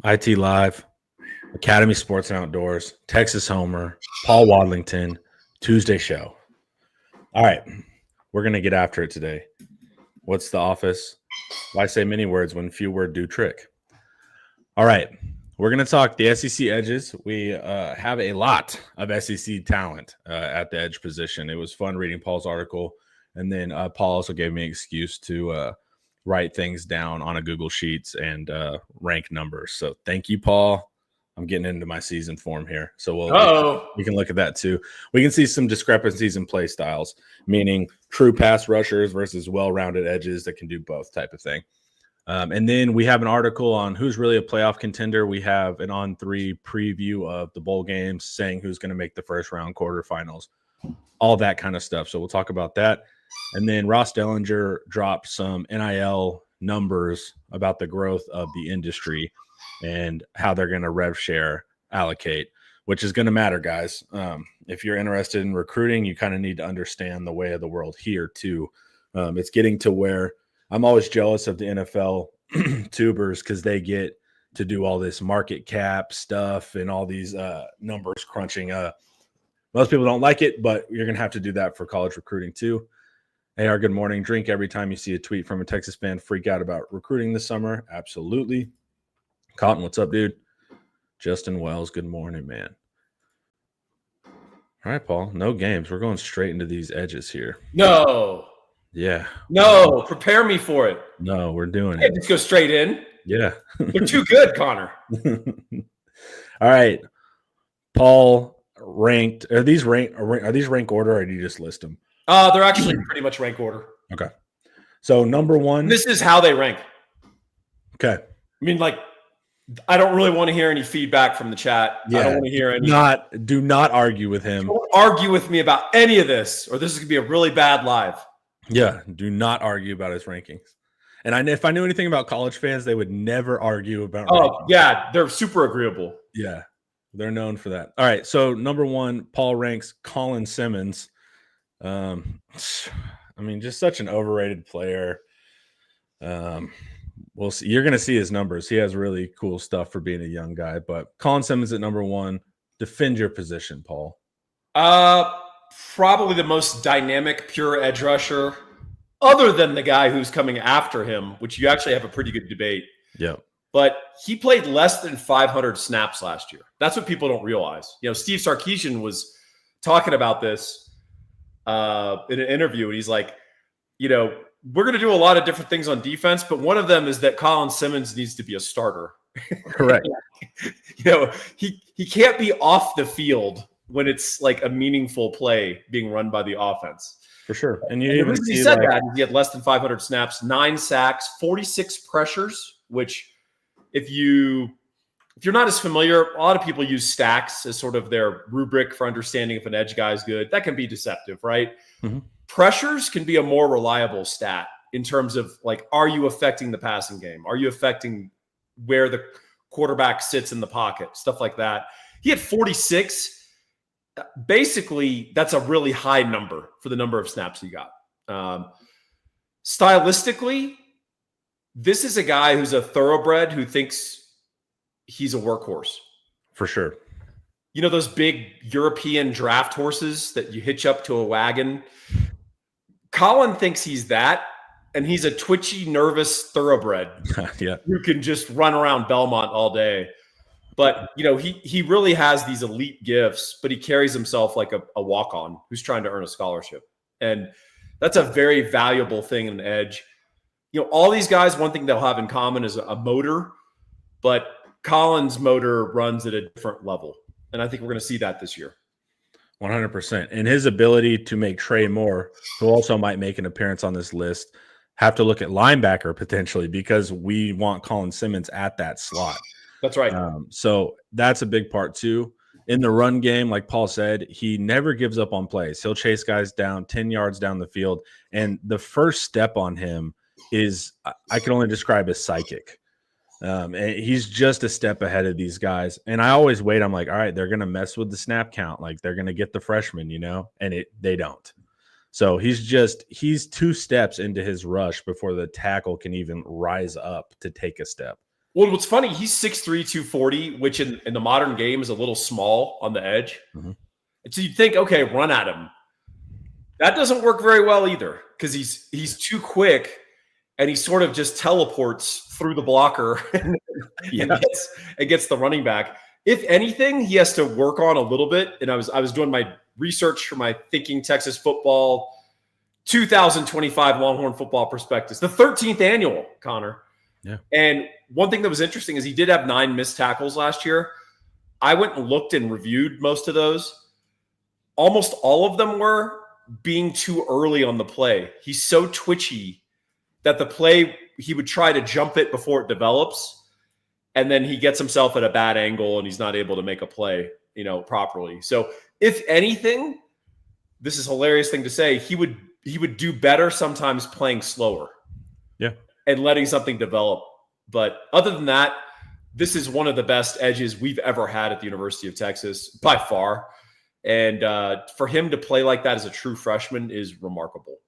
IT Live, Academy Sports and Outdoors, Texas Homer, Paul Wadlington, Tuesday Show. All right, we're going to get after it today. What's the office? Why say many words when few words do trick? All right, we're going to talk the SEC edges. We have a lot of SEC talent at the edge position. It was fun reading Paul's article, and then Paul also gave me an excuse to write things down on a Google Sheets and rank numbers. So thank you, Paul. I'm getting into my season form here. So we can look at that too. We can see some discrepancies in play styles, meaning true pass rushers versus well-rounded edges that can do both type of thing. And then we have an article on who's really a playoff contender. We have an on-3 preview of the bowl games saying who's going to make the first round quarterfinals, all that kind of stuff. So we'll talk about that. And then Ross Dellinger dropped some NIL numbers about the growth of the industry and how they're going to rev share allocate, which is going to matter, guys. If you're interested in recruiting, you kind of need to understand the way of the world here too. It's getting to where I'm always jealous of the NFL tubers because they get to do all this market cap stuff and all these numbers crunching. Most people don't like it, but you're going to have to do that for college recruiting too. AR, good morning. Drink every time you see a tweet from a Texas fan. Freak out about recruiting this summer. Absolutely. Cotton, what's up, dude? Justin Wells, good morning, man. All right, Paul, no games. We're going straight into these edges here. No. Yeah. No, prepare me for it. No, we're doing it. Just go straight in. Yeah. They're too good, Connor. All right. Paul ranked. Are these rank order or do you just list them? They're actually pretty much rank order. Okay. So number one. This is how they rank. Okay. I mean, like, I don't really want to hear any feedback from the chat. Yeah, I don't want to hear any. Do not argue with him. Don't argue with me about any of this, or this is going to be a really bad live. Yeah, do not argue about his rankings. And if I knew anything about college fans, they would never argue about rankings. Yeah, they're super agreeable. Yeah, they're known for that. All right, so number one, Paul ranks Colin Simmons. I mean, just such an overrated player. We'll see. You're going to see his numbers. He has really cool stuff for being a young guy. But Colin Simmons at number one. Defend your position, Paul. Probably the most dynamic pure edge rusher, other than the guy who's coming after him, which you actually have a pretty good debate. Yeah. But he played less than 500 snaps last year. That's what people don't realize. You know, Steve Sarkisian was talking about this in an interview, and he's like, you know, we're going to do a lot of different things on defense, but one of them is that Colin Simmons needs to be a starter. Correct. You know, he can't be off the field when it's like a meaningful play being run by the offense. For sure. And the reason he said that is he had less than 500 snaps, 9 sacks, 46 pressures, which if you're not as familiar, a lot of people use stacks as sort of their rubric for understanding if an edge guy is good. That can be deceptive, right? Mm-hmm. Pressures can be a more reliable stat in terms of, like, are you affecting the passing game? Are you affecting where the quarterback sits in the pocket? Stuff like that. He had 46. Basically, that's a really high number for the number of snaps he got. Stylistically, this is a guy who's a thoroughbred who thinks he's a workhorse. For sure. You know those big European draft horses that you hitch up to a wagon? Colin thinks he's that, and he's a twitchy, nervous thoroughbred yeah, who can just run around Belmont all day. But, you know, he really has these elite gifts, but he carries himself like a walk-on who's trying to earn a scholarship. And that's a very valuable thing in an edge. You know, all these guys, one thing they'll have in common is a motor, but Colin's motor runs at a different level. And I think we're going to see that this year. 100%. And his ability to make Trey Moore, who also might make an appearance on this list, have to look at linebacker potentially because we want Colin Simmons at that slot. That's right. So that's a big part too. In the run game, like Paul said, he never gives up on plays. He'll chase guys down 10 yards down the field. And the first step on him is, I can only describe as psychic. And he's just a step ahead of these guys. And I always wait. I'm like, all right, they're going to mess with the snap count. Like they're going to get the freshman, you know, and they don't. So he's 2 steps into his rush before the tackle can even rise up to take a step. Well, what's funny, he's 6'3", 240, which in the modern game is a little small on the edge. Mm-hmm. And so you'd think, okay, run at him. That doesn't work very well either because he's too quick and he sort of just teleports through the blocker and gets the running back. If anything, he has to work on a little bit. And I was doing my research for my Thinking Texas Football 2025 Longhorn Football Prospectus, the 13th annual, Connor. Yeah. And one thing that was interesting is he did have 9 missed tackles last year. I went and looked and reviewed most of those. Almost all of them were being too early on the play. He's so twitchy that the play, he would try to jump it before it develops. And then he gets himself at a bad angle and he's not able to make a play, properly. So if anything, this is a hilarious thing to say, he would do better sometimes playing slower. Yeah. And letting something develop. But other than that, this is one of the best edges we've ever had at the University of Texas by far. And for him to play like that as a true freshman is remarkable.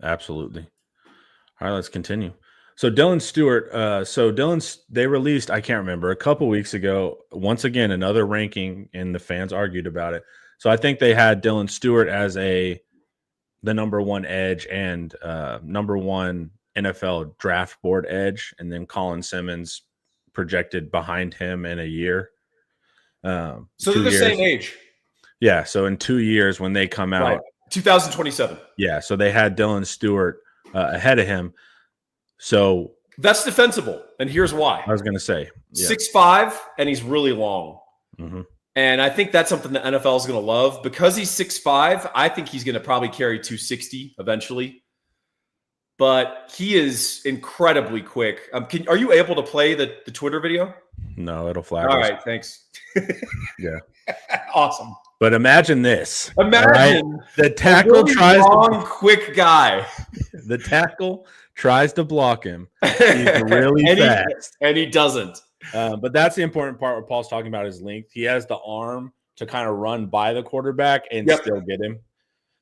Absolutely. All right, let's continue. So Dylan Stewart, they released, I can't remember, a couple weeks ago, once again, another ranking, and the fans argued about it. So I think they had Dylan Stewart as the number 1 edge and number 1 NFL draft board edge, and then Colin Simmons projected behind him in a year. So they're the same age. Yeah, so in 2 years when they come out. Right. 2027. Yeah, so they had Dylan Stewart ahead of him. So that's defensible, and here's why. I was going to say. Yeah. 6'5", and he's really long. Mm-hmm. And I think that's something the NFL is going to love. Because he's 6'5", I think he's going to probably carry 260 eventually. But he is incredibly quick. Are you able to play the Twitter video? No, it'll flag. All right, thanks. Yeah. Awesome. But imagine this. Imagine the tackle really tries long, quick guy. The tackle tries to block him. He's really fast. And he doesn't. But that's the important part where Paul's talking about his length. He has the arm to kind of run by the quarterback and still get him.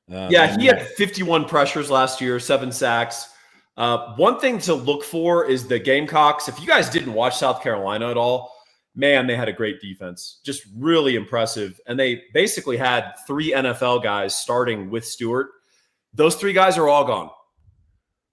He had 51 pressures last year, 7 sacks. One thing to look for is the Gamecocks. If you guys didn't watch South Carolina at all, man, they had a great defense. Just really impressive. And they basically had 3 NFL guys starting with Stewart. Those 3 guys are all gone.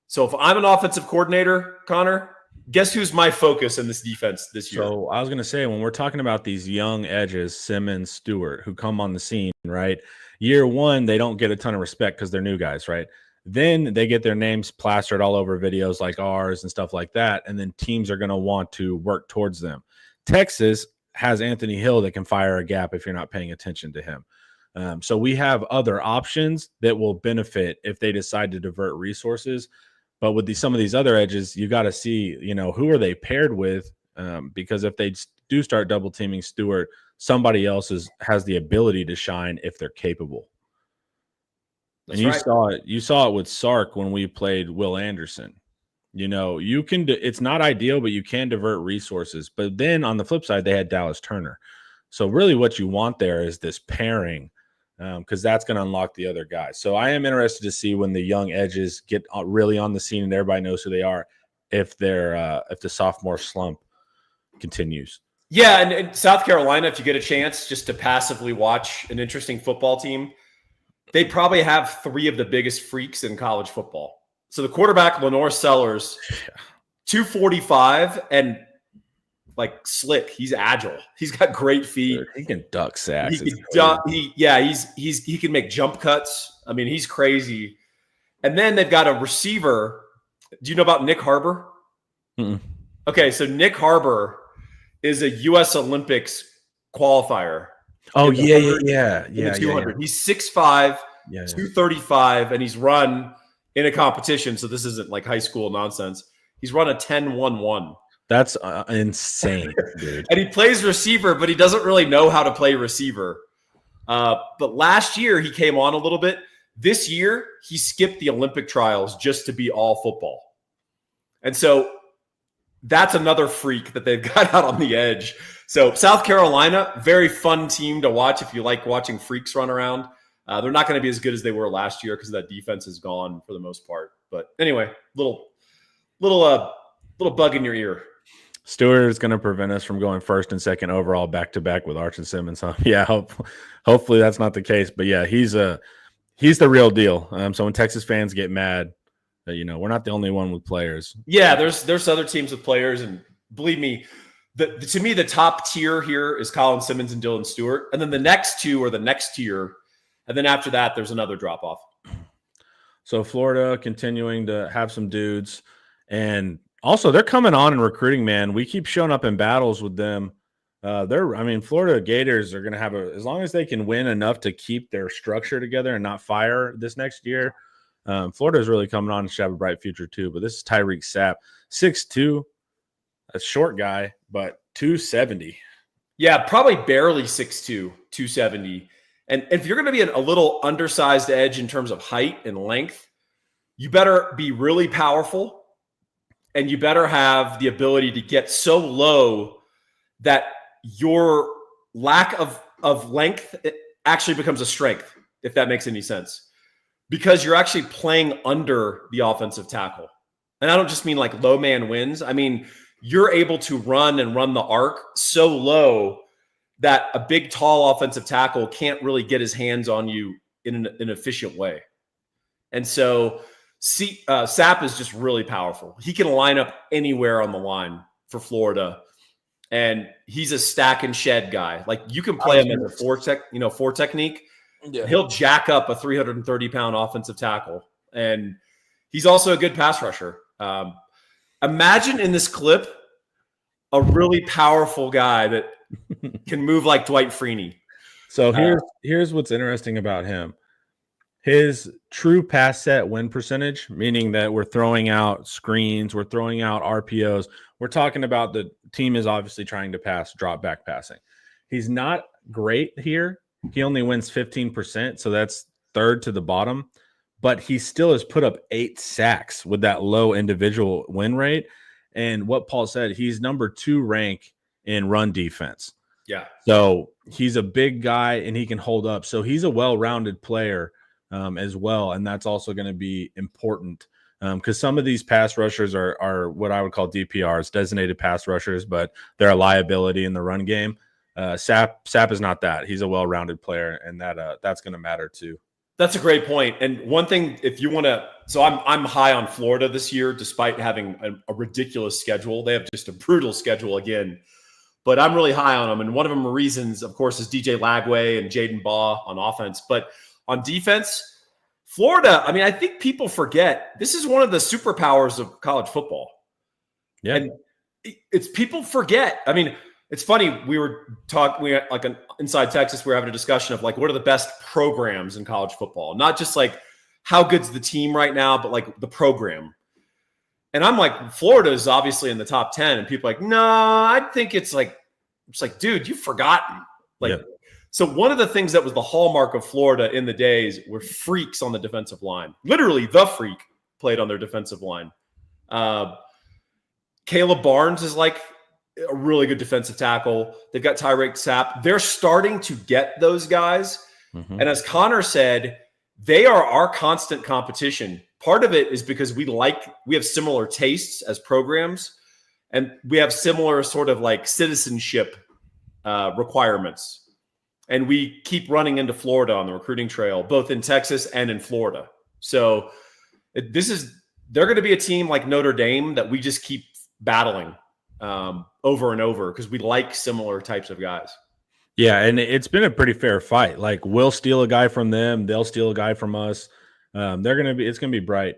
So if I'm an offensive coordinator, Connor, guess who's my focus in this defense this year? So I was going to say, when we're talking about these young edges, Simmons, Stewart, who come on the scene, right? Year 1, they don't get a ton of respect because they're new guys, right? Then they get their names plastered all over videos like ours and stuff like that. And then teams are going to want to work towards them. Texas has Anthony Hill that can fire a gap if you're not paying attention to him. So we have other options that will benefit if they decide to divert resources. But with some of these other edges, you got to see, who are they paired with? Because if they do start double teaming Stewart, somebody else has the ability to shine if they're capable. That's and you saw it with Sark when we played Will Anderson. You can it's not ideal, but you can divert resources. But then on the flip side, they had Dallas Turner. So really what you want there is this pairing, because that's going to unlock the other guys. So I am interested to see when the young edges get really on the scene and everybody knows who they are, if the sophomore slump continues. Yeah, and South Carolina, if you get a chance just to passively watch an interesting football team, they probably have 3 of the biggest freaks in college football. So the quarterback, Lenore Sellers, 245 and like slick. He's agile. He's got great feet. He can duck sacks. He can make jump cuts. I mean, he's crazy. And then they've got a receiver. Do you know about Nick Harbor? Mm-mm. Okay, so Nick Harbor is a U.S. Olympics qualifier. Oh, yeah. 200. Yeah. He's 6'5", 235, and he's run in a competition. So this isn't like high school nonsense. He's run a 10-1-1. That's insane, dude. And he plays receiver, but he doesn't really know how to play receiver. But last year he came on a little bit. This year he skipped the Olympic trials just to be all football. And so that's another freak that they've got out on the edge. So South Carolina, very fun team to watch if you like watching freaks run around. They're not going to be as good as they were last year because that defense is gone for the most part. But anyway, little bug in your ear. Stewart is going to prevent us from going first and second overall back to back with Arch and Simmons. Huh? Yeah, hopefully that's not the case. But yeah, he's the real deal. So when Texas fans get mad, we're not the only one with players. Yeah, there's other teams with players, and believe me, to me the top tier here is Colin Simmons and Dylan Stewart, and then the next two are the next tier, and then after that there's another drop off. So Florida continuing to have some dudes, and also they're coming on in recruiting, man. We keep showing up in battles with them. Florida Gators are going to have as long as they can win enough to keep their structure together and not fire this next year. Florida is really coming on and should have a bright future too. But this is Tyreek Sapp, 6'2", a short guy, but 270. Yeah, probably barely 6'2", 270. And if you're going to be a little undersized edge in terms of height and length, you better be really powerful, and you better have the ability to get so low that your lack of length actually becomes a strength, if that makes any sense, because you're actually playing under the offensive tackle. And I don't just mean like low man wins. I mean, you're able to run the arc so low that a big, tall offensive tackle can't really get his hands on you in an efficient way. And so Sapp is just really powerful. He can line up anywhere on the line for Florida, and he's a stack and shed guy. Like, you can play him as a four technique. Yeah. He'll jack up a 330-pound offensive tackle, and he's also a good pass rusher. Imagine in this clip a really powerful guy that can move like Dwight Freeney. So here's what's interesting about him. His true pass set win percentage, meaning that we're throwing out screens, we're throwing out RPOs. We're talking about the team is obviously trying to pass drop back passing. He's not great here. He only wins 15%, so that's third to the bottom. But he still has put up 8 sacks with that low individual win rate. And what Paul said, he's number 2 rank in run defense. Yeah. So he's a big guy and he can hold up. So he's a well-rounded player as well. And that's also going to be important because some of these pass rushers are what I would call DPRs, designated pass rushers, but they're a liability in the run game. Sapp is not that. He's a well-rounded player, and that's going to matter too. That's a great point. And one thing, if you want to, so I'm high on Florida this year, despite having a ridiculous schedule. They have just a brutal schedule again, but I'm really high on them. And one of them reasons, of course, is DJ Lagway and Jaden Baugh on offense. But on defense, Florida, I mean, I think people forget this is one of the superpowers of college football. Yeah. And it's people forget. I mean, it's funny. We had like an Inside Texas, we were having a discussion of like, what are the best programs in college football? Not just like how good's the team right now, but like the program. And I'm like, Florida is obviously in the top 10. And people are like, no, I think it's like, dude, you've forgotten. Like, yeah. So one of the things that was the hallmark of Florida in the days were freaks on the defensive line. Literally the freak played on their defensive line. Caleb Barnes is like a really good defensive tackle. They've got Tyreek Sapp. They're starting to get those guys. Mm-hmm. And as Connor said, they are our constant competition. Part of it is because we have similar tastes as programs, and we have similar sort of like citizenship requirements. And we keep running into Florida on the recruiting trail, both in Texas and in Florida. So they're going to be a team like Notre Dame that we just keep battling over and over because we like similar types of guys. Yeah, and it's been a pretty fair fight. Like, we'll steal a guy from them, they'll steal a guy from us. It's gonna be bright.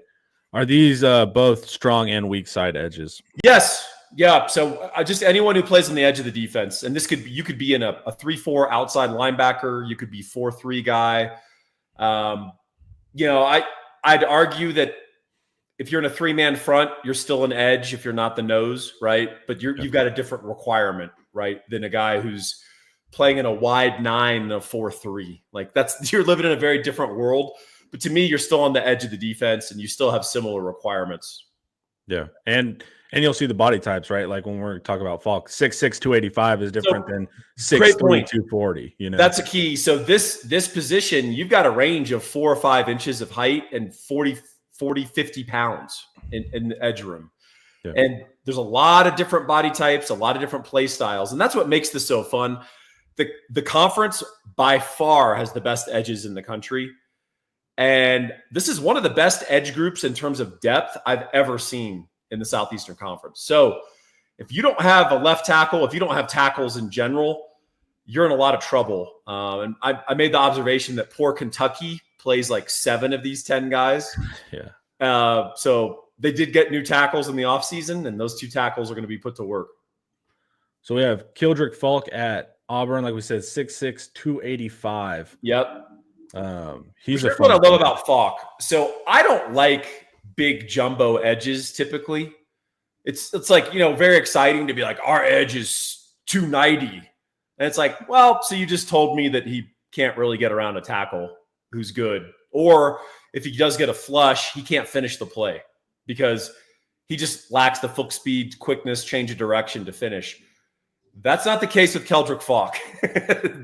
Are these both strong and weak side edges? Yes. Yeah. So just anyone who plays on the edge of the defense, and you could be in a 3-4 outside linebacker, you could be 4-3 guy. I'd argue that if you're in a 3-man front, you're still an edge if you're not the nose, right? But you've got a different requirement, right, than a guy who's playing in a wide 9 and a 4-3. Like, you're living in a very different world. But to me, you're still on the edge of the defense, and you still have similar requirements. Yeah, and you'll see the body types, right? Like when we're talking about Falk, 6'6", 285 is different than 6'3", 240. You know, that's a key. So this position, you've got a range of 4 or 5 inches of height and 40, 50 pounds in the edge room. Yeah. And there's a lot of different body types, a lot of different play styles, and that's what makes this so fun. The conference by far has the best edges in the country. And this is one of the best edge groups in terms of depth I've ever seen in the Southeastern Conference. So if you don't have a left tackle, if you don't have tackles in general, you're in a lot of trouble. And I made the observation that poor Kentucky plays like 7 of these 10 guys. Yeah. So they did get new tackles in the offseason, and those 2 tackles are going to be put to work. So we have Keldrick Falk at Auburn, like we said, 6'6", 285. Yep. He's Here's what I love about Falk. So I don't like big jumbo edges typically. It's like, very exciting to be like, our edge is 290. And it's like, well, so you just told me that he can't really get around a tackle who's good. Or if he does get a flush, he can't finish the play because he just lacks the foot speed, quickness, change of direction to finish. That's not the case with Keldrick Falk.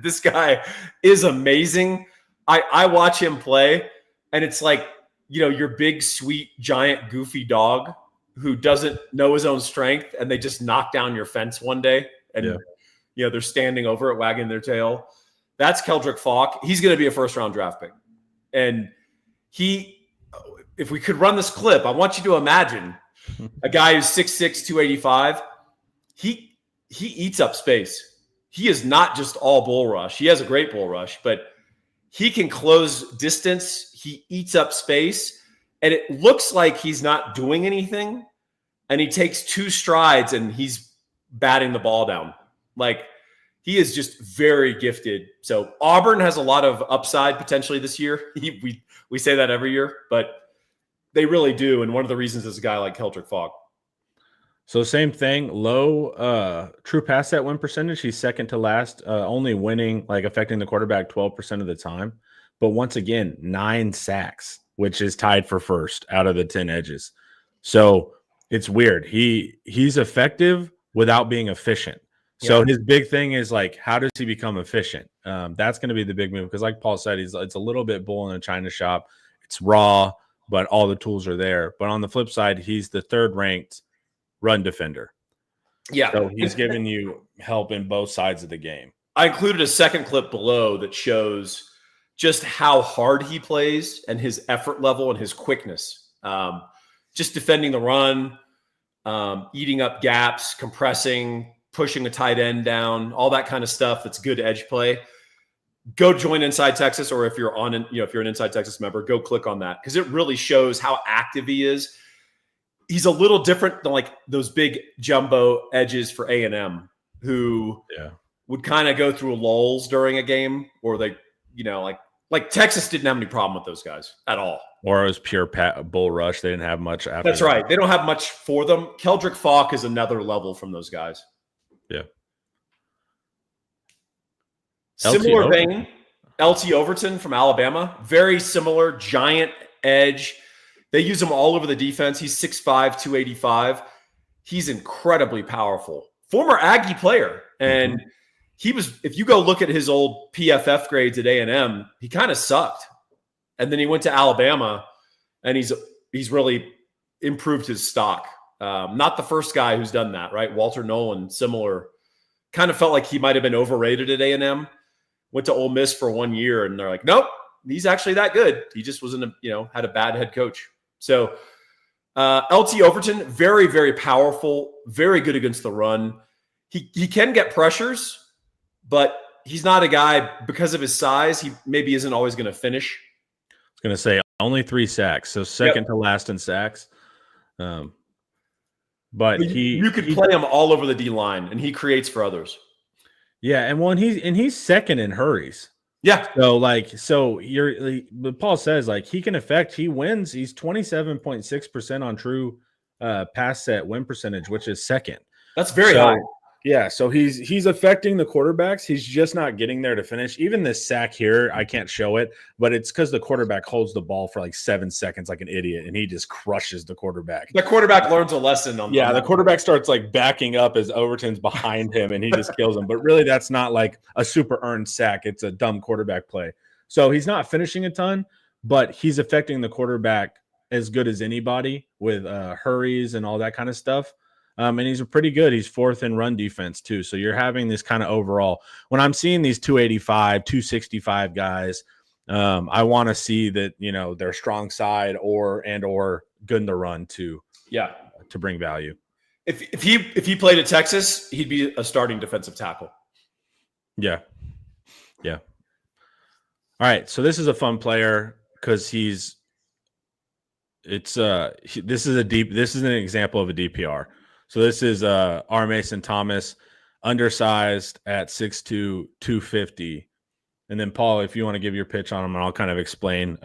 This guy is amazing. I watch him play, and it's like, your big, sweet, giant, goofy dog who doesn't know his own strength, and they just knock down your fence one day, and they're standing over it, wagging their tail. That's Keldrick Falk. He's going to be a first-round draft pick. And if we could run this clip, I want you to imagine a guy who's 6'6", 285. He eats up space. He is not just all bull rush. He has a great bull rush, but he can close distance. He eats up space, and it looks like he's not doing anything. And he takes 2 strides, and he's batting the ball down. Like, he is just very gifted. So Auburn has a lot of upside potentially this year. We say that every year, but they really do. And one of the reasons is a guy like Keldrick Falk. So same thing, low true pass set win percentage. He's second to last, only winning, like affecting the quarterback 12% of the time. But once again, 9 sacks, which is tied for first out of the 10 edges. So it's weird. He's effective without being efficient. So his big thing is like, how does he become efficient? That's going to be the big move because, like Paul said, it's a little bit bull in a china shop. It's raw, but all the tools are there. But on the flip side, he's the 3rd ranked run defender. Yeah. So he's giving you help in both sides of the game. I included a second clip below that shows just how hard he plays and his effort level and his quickness. Just defending the run, eating up gaps, compressing, pushing a tight end down, all that kind of stuff that's good edge play. Go join Inside Texas, or if you're if you're an Inside Texas member, go click on that because it really shows how active he is. He's a little different than like those big jumbo edges for A&M who would kind of go through lulls during a game, or they, like Texas didn't have any problem with those guys at all. Or it was pure bull rush. They didn't have much after. That's right. They don't have much for them. Keldrick Falk is another level from those guys. Yeah. Similar vein, LT Overton from Alabama. Very similar, giant edge. They use him all over the defense. He's 6'5", 285. He's incredibly powerful. Former Aggie player. And he was, if you go look at his old PFF grades at A&M, he kind of sucked. And then he went to Alabama, and he's really improved his stock. Not the first guy who's done that, right? Walter Nolan, similar. Kind of felt like he might have been overrated at A&M. Went to Ole Miss for 1 year, and they're like, nope, he's actually that good. He just wasn't, had a bad head coach. So LT Overton, very, very powerful, very good against the run. He can get pressures, but he's not a guy, because of his size, he maybe isn't always going to finish. I was going to say only 3 sacks, so second to last in sacks. But you could play him all over the D line, and he creates for others. Yeah, and he's second in hurries. Yeah. But Paul says like he can affect. He wins. He's 27.6% on true pass set win percentage, which is second. That's very high. Yeah, so he's affecting the quarterbacks. He's just not getting there to finish. Even this sack here, I can't show it, but it's because the quarterback holds the ball for like 7 seconds like an idiot, and he just crushes the quarterback. The quarterback learns a lesson on the quarterback starts like backing up as Overton's behind him, and he just kills him. But really, that's not like a super earned sack. It's a dumb quarterback play. So he's not finishing a ton, but he's affecting the quarterback as good as anybody with hurries and all that kind of stuff. And he's pretty good. He's fourth in run defense too. So you're having this kind of overall. When I'm seeing these 285, 265 guys, I want to see that, their strong side or good in the run to bring value. If he played at Texas, he'd be a starting defensive tackle. Yeah. All right. So this is a fun player because this is an example of a DPR. So this is R. Mason Thomas, undersized at 6'2", 250. And then Paul, if you want to give your pitch on him, and I'll kind of explain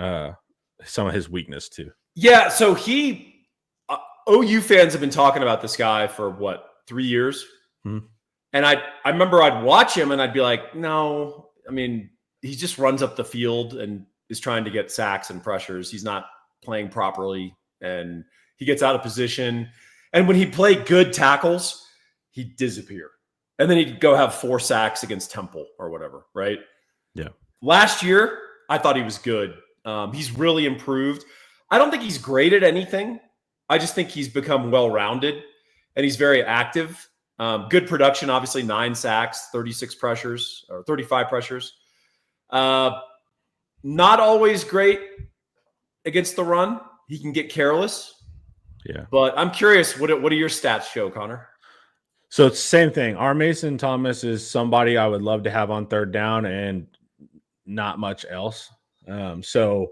some of his weakness too. Yeah. So OU fans have been talking about this guy for 3 years? Mm-hmm. And I remember I'd watch him and I'd be like, no, I mean, he just runs up the field and is trying to get sacks and pressures. He's not playing properly and he gets out of position. And when he played good tackles, he'd disappear. And then he'd go have 4 sacks against Temple or whatever, right? Yeah. Last year, I thought he was good. He's really improved. I don't think he's great at anything. I just think he's become well-rounded and he's very active. Good production, obviously 9 sacks, 36 pressures or 35 pressures. Not always great against the run. He can get careless. Yeah. But I'm curious, what do your stats show, Connor? So it's the same thing. R. Mason Thomas is somebody I would love to have on third down and not much else. So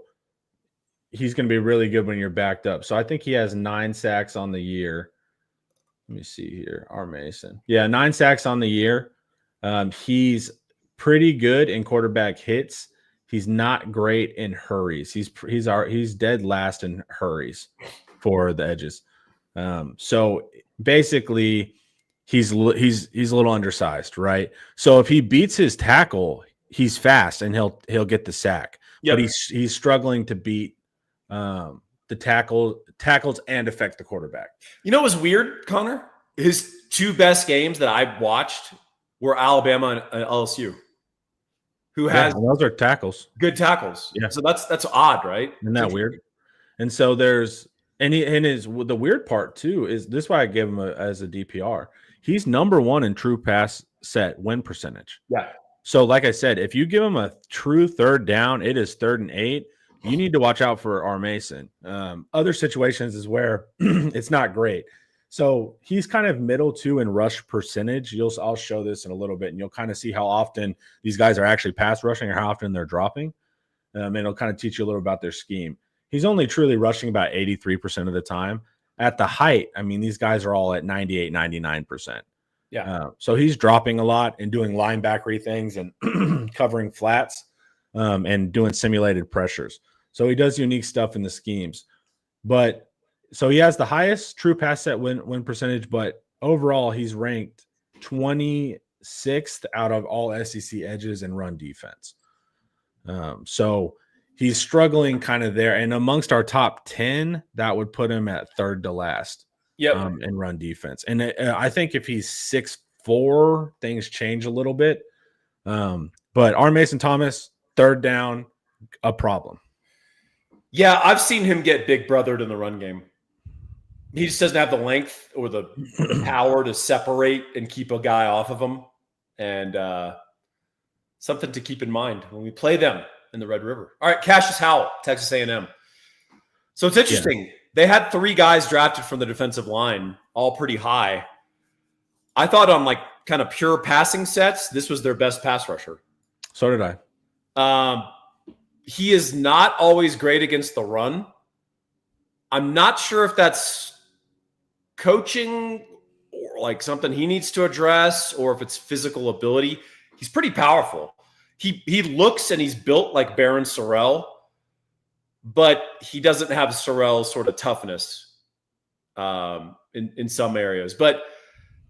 he's going to be really good when you're backed up. So I think he has 9 sacks on the year. Let me see here. R. Mason. Yeah, 9 sacks on the year. He's pretty good in quarterback hits. He's not great in hurries. He's dead last in hurries for the edges. So basically he's a little undersized, right? So if he beats his tackle, he's fast and he'll get the sack. Yep. But he's struggling to beat the tackles and affect the quarterback. You know what's weird, Connor? His 2 best games that I watched were Alabama and LSU, who has those are tackles, good tackles. Yeah, so that's odd, right? Isn't that weird? And so the weird part too is this. Why I give him as a DPR. He's number 1 in true pass set win percentage. Yeah. So like I said, if you give him a true third down, it is 3rd and 8. You need to watch out for R. Mason. Other situations is where it's not great. So he's kind of middle 2 in rush percentage. I'll show this in a little bit, and you'll kind of see how often these guys are actually pass rushing or how often they're dropping. And it'll kind of teach you a little about their scheme. He's only truly rushing about 83% of the time. At the height, I mean, these guys are all at 98, 99%. Yeah. So he's dropping a lot and doing linebackery things and covering flats and doing simulated pressures. So he does unique stuff in the schemes. But so he has the highest true pass set win percentage, but overall he's ranked 26th out of all SEC edges in run defense. So he's struggling kind of there. And amongst our top 10, that would put him at 3rd to last in run defense. And I think if he's 6'4", things change a little bit. But R. Mason Thomas, 3rd down, a problem. Yeah, I've seen him get big brothered in the run game. He just doesn't have the length or the power to separate and keep a guy off of him. And something to keep in mind when we play them in the Red River. All right, Cassius Howell, Texas A&M. So it's interesting. Yeah. They had 3 guys drafted from the defensive line, all pretty high. I thought on kind of pure passing sets, this was their best pass rusher. So did I. He is not always great against the run. I'm not sure if that's coaching or something he needs to address or if it's physical ability. He's pretty powerful. He looks and he's built like Baron Sorrell, but he doesn't have Sorrell's sort of toughness in some areas. But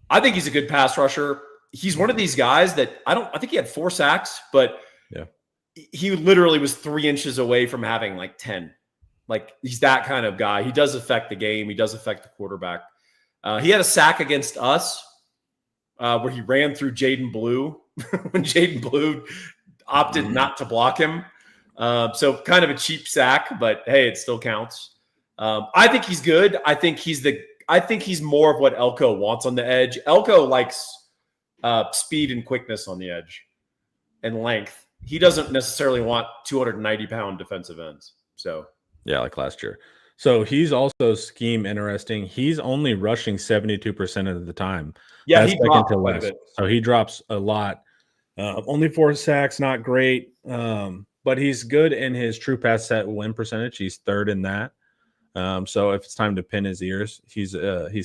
I think he's a good pass rusher. He's one of these guys that I think he had 4 sacks, but he literally was 3 inches away from having 10. He's that kind of guy. He does affect the game. He does affect the quarterback. He had a sack against us where he ran through Jaden Blue when Jaden Blue opted not to block him. So kind of a cheap sack, but hey, it still counts. I think he's good. I think think he's more of what Elko wants on the edge. Elko likes speed and quickness on the edge and length. He doesn't necessarily want 290-pound defensive ends. So yeah, like last year. So he's also scheme interesting. He's only rushing 72% of the time. Yeah, that's he second dropped to quite a last. bit. So he drops a lot. Only 4 sacks, not great. But he's good in his true pass set win percentage. He's third in that. So if it's time to pin his ears, he's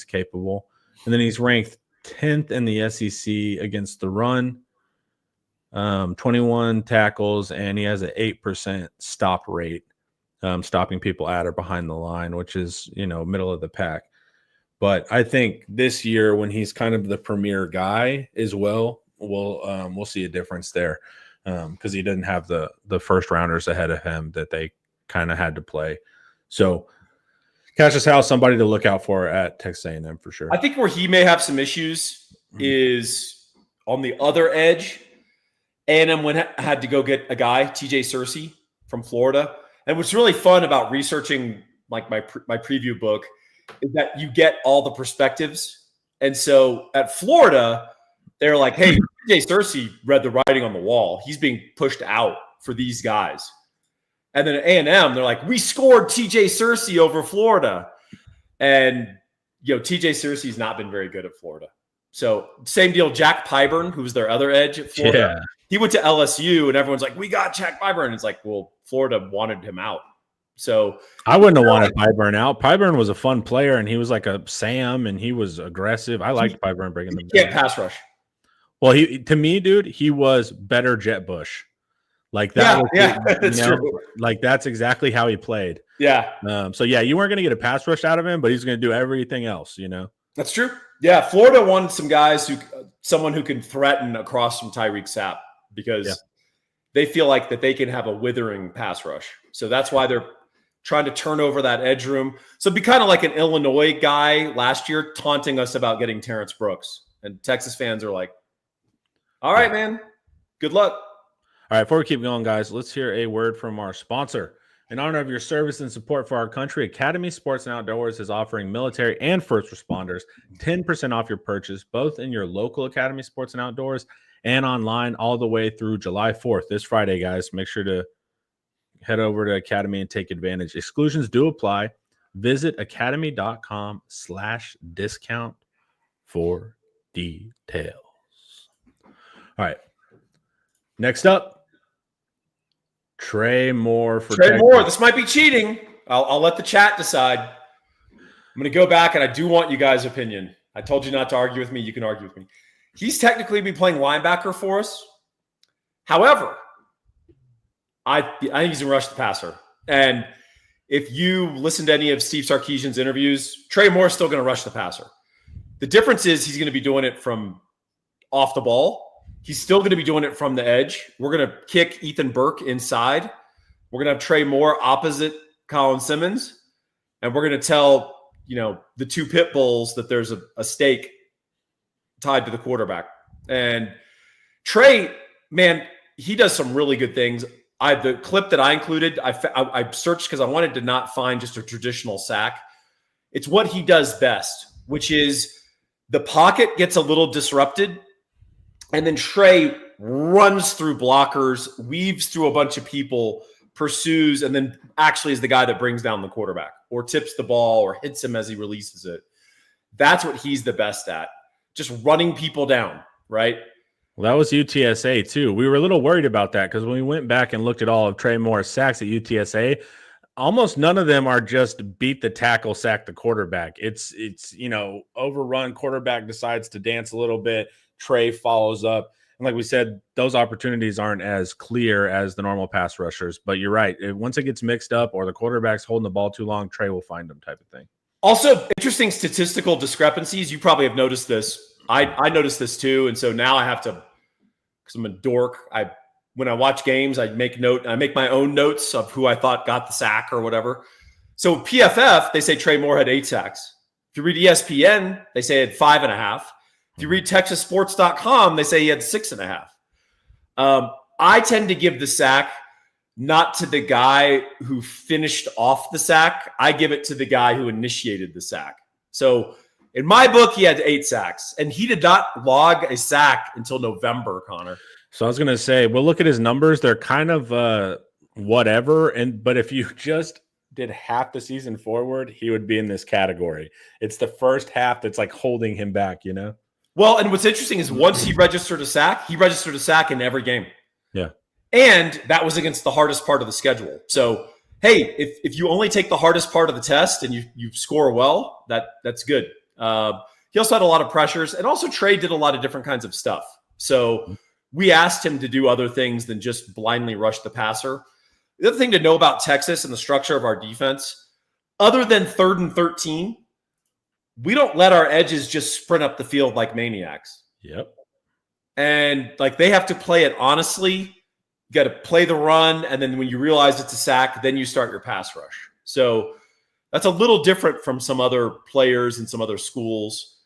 capable. And then he's ranked 10th in the SEC against the run. 21 tackles, and he has an 8% stop rate, stopping people at or behind the line, which is, middle of the pack. But I think this year, when he's kind of the premier guy as well, we'll see a difference there, because he didn't have the first rounders ahead of him that they kind of had to play. So Cassius Howe, somebody to look out for at Texas A&M for sure. I think where he may have some issues is on the other edge. A&M had to go get a guy, TJ Searcy from Florida. And what's really fun about researching like my preview book is that you get all the perspectives. And so at Florida, they're like, hey, TJ Searcy read the writing on the wall. He's being pushed out for these guys. And then at A&M, they're like, we scored TJ Searcy over Florida. And, TJ Searcy's not been very good at Florida. So same deal, Jack Pyburn, who's their other edge at Florida. Yeah. He went to LSU, and everyone's like, we got Jack Pyburn. It's like, well, Florida wanted him out. So I wouldn't have wanted Pyburn out. Pyburn was a fun player, and he was like a Sam, and he was aggressive. I liked Pyburn bringing them. He can't pass rush. Well, to me, dude, he was better Jet Bush. Like that. That's true. Like that's exactly how he played. Yeah. So yeah, you weren't going to get a pass rush out of him, but he's going to do everything else. That's true. Yeah, Florida wanted some guys someone who can threaten across from Tyreek Sapp, because they feel like that they can have a withering pass rush. So that's why they're trying to turn over that edge room. So it'd be kind of like an Illinois guy last year taunting us about getting Terrence Brooks. And Texas fans are like, all right, man, good luck. All right, before we keep going, guys, let's hear a word from our sponsor. In honor of your service and support for our country, Academy Sports and Outdoors is offering military and first responders 10% off your purchase, both in your local Academy Sports and Outdoors and online all the way through July 4th, this Friday, guys. Make sure to head over to Academy and take advantage. Exclusions do apply. Visit academy.com/discount for details. All right. Next up, Trey Moore for Trey Moore. This might be cheating. I'll let the chat decide. I'm going to go back, and I do want you guys' opinion. I told you not to argue with me. You can argue with me. He's technically been playing linebacker for us. However, I think he's going to rush the passer. And if you listen to any of Steve Sarkisian's interviews, Trey Moore is still going to rush the passer. The difference is he's going to be doing it from off the ball. He's still going to be doing it from the edge. We're going to kick Ethan Burke inside. We're going to have Trey Moore opposite Colin Simmons. And we're going to tell, the two pit bulls that there's a stake tied to the quarterback. And Trey, man, he does some really good things. The clip that I included, I searched because I wanted to not find just a traditional sack. It's what he does best, which is the pocket gets a little disrupted, and then Trey runs through blockers, weaves through a bunch of people, pursues, and then actually is the guy that brings down the quarterback or tips the ball or hits him as he releases it. That's what he's the best at, just running people down, right? Well, that was UTSA too. We were a little worried about that because when we went back and looked at all of Trey Moore's sacks at UTSA, almost none of them are just beat the tackle, sack the quarterback. It's overrun, quarterback decides to dance a little bit, Trey follows up. And like we said, those opportunities aren't as clear as the normal pass rushers. But you're right. Once it gets mixed up or the quarterback's holding the ball too long, Trey will find them type of thing. Also, interesting statistical discrepancies. You probably have noticed this. I noticed this too. And so now I have to, because I'm a dork, when I watch games, I make my own notes of who I thought got the sack or whatever. So PFF, they say Trey Moore had 8 sacks. If you read ESPN, they say he had 5.5. If you read TexasSports.com, they say he had 6.5. I tend to give the sack not to the guy who finished off the sack. I give it to the guy who initiated the sack. So in my book, he had 8 sacks, and he did not log a sack until November, Connor. So I was going to say, well, look at his numbers. They're kind of whatever. But if you just did half the season forward, he would be in this category. It's the first half that's like holding him back, you know? Well, and what's interesting is once he registered a sack in every game. Yeah. And that was against the hardest part of the schedule. So, hey, if you only take the hardest part of the test and you score well, that's good. He also had a lot of pressures, and also Trey did a lot of different kinds of stuff. So we asked him to do other things than just blindly rush the passer. The other thing to know about Texas and the structure of our defense, other than 3rd and 13, we don't let our edges just sprint up the field like maniacs. Yep. And like they have to play it honestly. You got to play the run, and then when you realize it's a sack, then you start your pass rush. So that's a little different from some other players and some other schools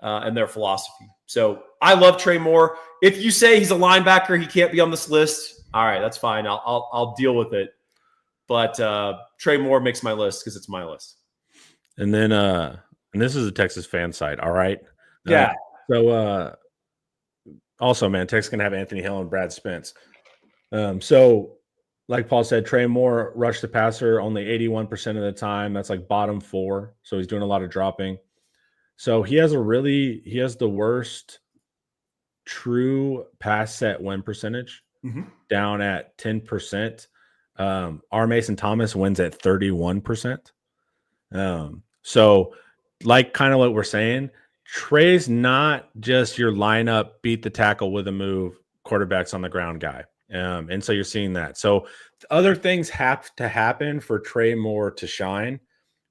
and their philosophy. So I love Trey Moore. If you say he's a linebacker, he can't be on this list. All right, that's fine. I'll deal with it. But Trey Moore makes my list because it's my list. And then, and this is a Texas fan site. All right. Yeah. So also, man, Texas can have Anthony Hill and Brad Spence. So like Paul said, Trey Moore rushed the passer only 81% of the time. That's like bottom 4. So he's doing a lot of dropping. So he has the worst true pass set win percentage down at 10%. R. Mason Thomas wins at 31%. So like kind of what we're saying, Trey's not just your lineup, beat the tackle with a move, quarterbacks on the ground guy. And so you're seeing that. So other things have to happen for Trey Moore to shine,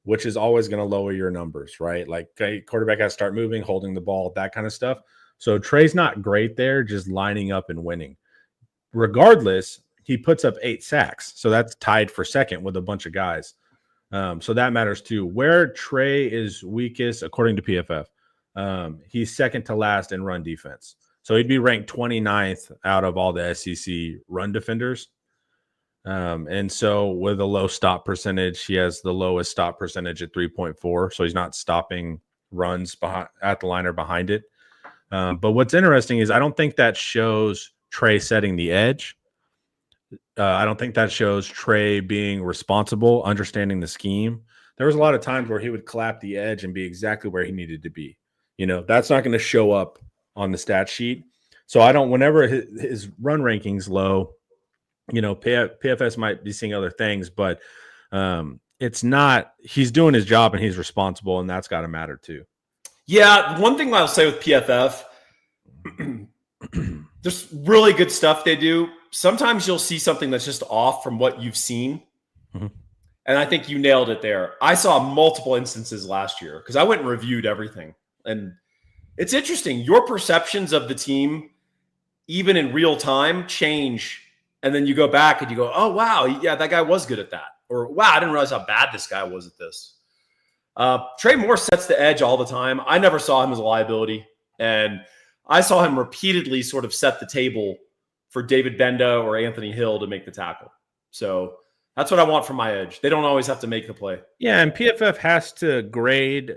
which is always going to lower your numbers, right? Like quarterback has to start moving, holding the ball, that kind of stuff. So Trey's not great there, just lining up and winning. Regardless, he puts up 8 sacks. So that's tied for second with a bunch of guys. So that matters too. Where Trey is weakest, according to PFF, he's second to last in run defense. So he'd be ranked 29th out of all the SEC run defenders. And so with a low stop percentage, he has the lowest stop percentage at 3.4. So he's not stopping runs at the line or behind it. But what's interesting is I don't think that shows Trey setting the edge. I don't think that shows Trey being responsible, understanding the scheme. There was a lot of times where he would clap the edge and be exactly where he needed to be. You know, that's not going to show up on the stat sheet. So I don't, whenever his run ranking's low, you know, PFS might be seeing other things, but it's not, he's doing his job and he's responsible, and that's got to matter too. Yeah. One thing I'll say with PFF, there's really good stuff they do. Sometimes you'll see something that's just off from what you've seen. Mm-hmm. And I think you nailed it there. I saw multiple instances last year because I went and reviewed everything. And it's interesting. Your perceptions of the team, even in real time, change. And then you go back and you go, oh, wow, yeah, that guy was good at that. Or, wow, I didn't realize how bad this guy was at this. Trey Moore sets the edge all the time. I never saw him as a liability. And I saw him repeatedly sort of set the table for David Benda or Anthony Hill to make the tackle. So that's what I want from my edge. They don't always have to make the play. Yeah, and PFF has to grade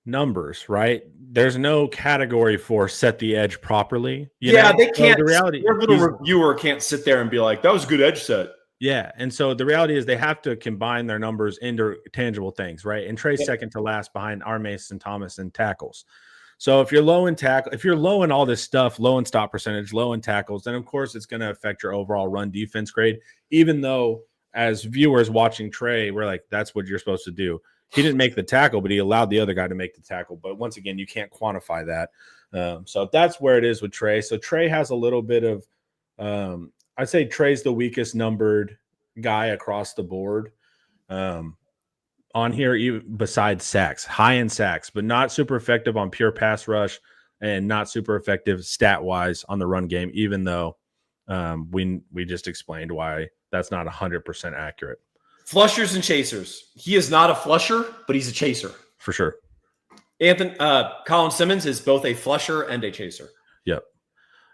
numbers, right? There's no category for set the edge properly. They can't. So the reality, your little reviewer can't sit there and be like, that was a good edge set. Yeah, and so the reality is they have to combine their numbers into tangible things, right? And Trey's second to last behind R. Mason Thomas in tackles. So if you're low in tackle, if you're low in all this stuff, low in stop percentage, low in tackles, then of course it's going to affect your overall run defense grade. Even though as viewers watching Trey, we're like, that's what you're supposed to do. He didn't make the tackle, but he allowed the other guy to make the tackle. But once again, you can't quantify that. So that's where it is with Trey. So Trey has a little bit of, I'd say Trey's the weakest numbered guy across the board. On here, even besides sacks, high in sacks, but not super effective on pure pass rush and not super effective stat wise on the run game, even though we just explained why that's not 100% accurate. Flushers and chasers. He is not a flusher, but he's a chaser. For sure. Colin Simmons is both a flusher and a chaser. Yep.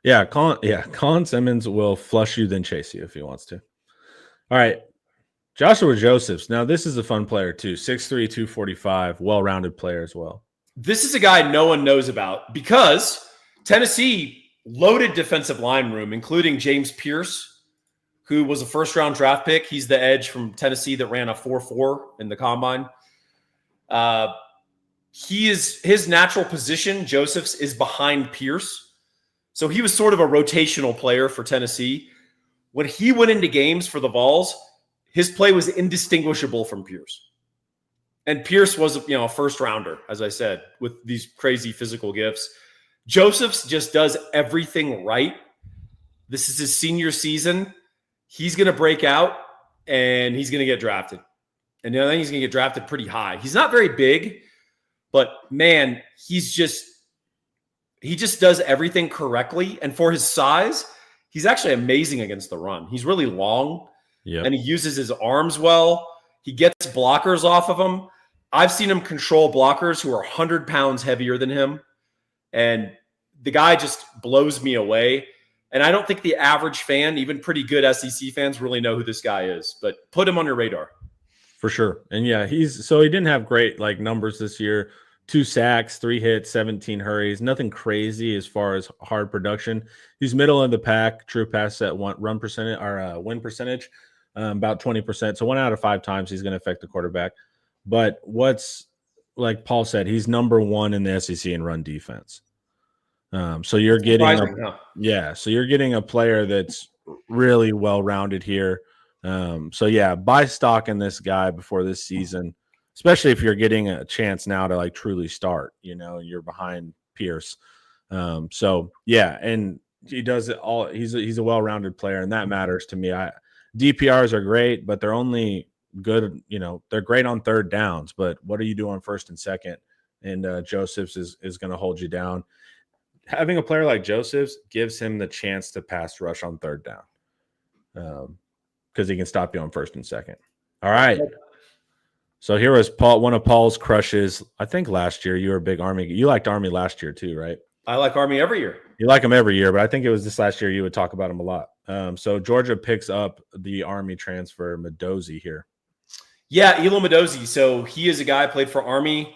Yeah, Colin Simmons will flush you then chase you if he wants to. All right. Joshua Josephs. Now, this is a fun player too. 6'3", 245, well-rounded player as well. This is a guy no one knows about because Tennessee loaded defensive line room, including James Pierce, who was a first-round draft pick. He's the edge from Tennessee that ran a 4.4 in the combine. His natural position, Joseph's, is behind Pierce. So he was sort of a rotational player for Tennessee. When he went into games for the Vols, his play was indistinguishable from Pierce. And Pierce was, a first rounder, as I said, with these crazy physical gifts. Joseph's just does everything right. This is his senior season. He's going to break out and he's going to get drafted. And I think he's going to get drafted pretty high. He's not very big, but man, he just does everything correctly. And for his size, he's actually amazing against the run. He's really long and he uses his arms well. He gets blockers off of him. I've seen him control blockers who are 100 pounds heavier than him. And the guy just blows me away. And I don't think the average fan, even pretty good SEC fans, really know who this guy is. But put him on your radar. For sure. And yeah, he didn't have great numbers this year. 2 sacks, 3 hits, 17 hurries. Nothing crazy as far as hard production. He's middle of the pack, true pass set run percentage or win percentage, about 20%. So 1 out of 5 times he's going to affect the quarterback. But what's, like Paul said, he's number 1 in the SEC in run defense. So you're getting so you're getting a player that's really well-rounded here. So yeah, buy stock in this guy before this season, especially if you're getting a chance now to truly start, you're behind Pierce. So yeah, and he does it all. He's a well-rounded player, and that matters to me. DPRs are great, but they're only good, they're great on third downs, but what do you do on first and second? And Josephs is going to hold you down. Having a player like Josephs gives him the chance to pass rush on third down because he can stop you on first and second. All right. So here was one of Paul's crushes. I think last year you were a big Army. You liked Army last year too, right? I like Army every year. You like him every year, but I think it was this last year you would talk about him a lot. So Georgia picks up the Army transfer Mendoza here. Yeah, Elo Mendoza. So he is a guy who played for Army.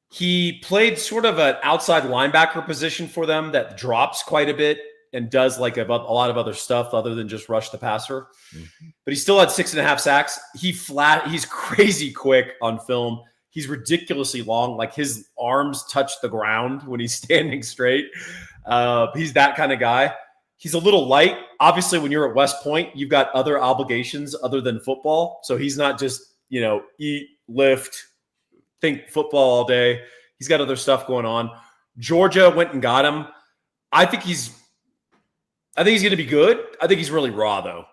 He played sort of an outside linebacker position for them that drops quite a bit and does a lot of other stuff other than just rush the passer. Mm-hmm. But he still had 6.5 sacks. He's crazy quick on film. He's ridiculously long. His arms touch the ground when he's standing straight. He's that kind of guy. He's a little light. Obviously, when you're at West Point, you've got other obligations other than football. So he's not just, eat, lift, think football all day. He's got other stuff going on. Georgia went and got him. I think he's going to be good. I think he's really raw, though.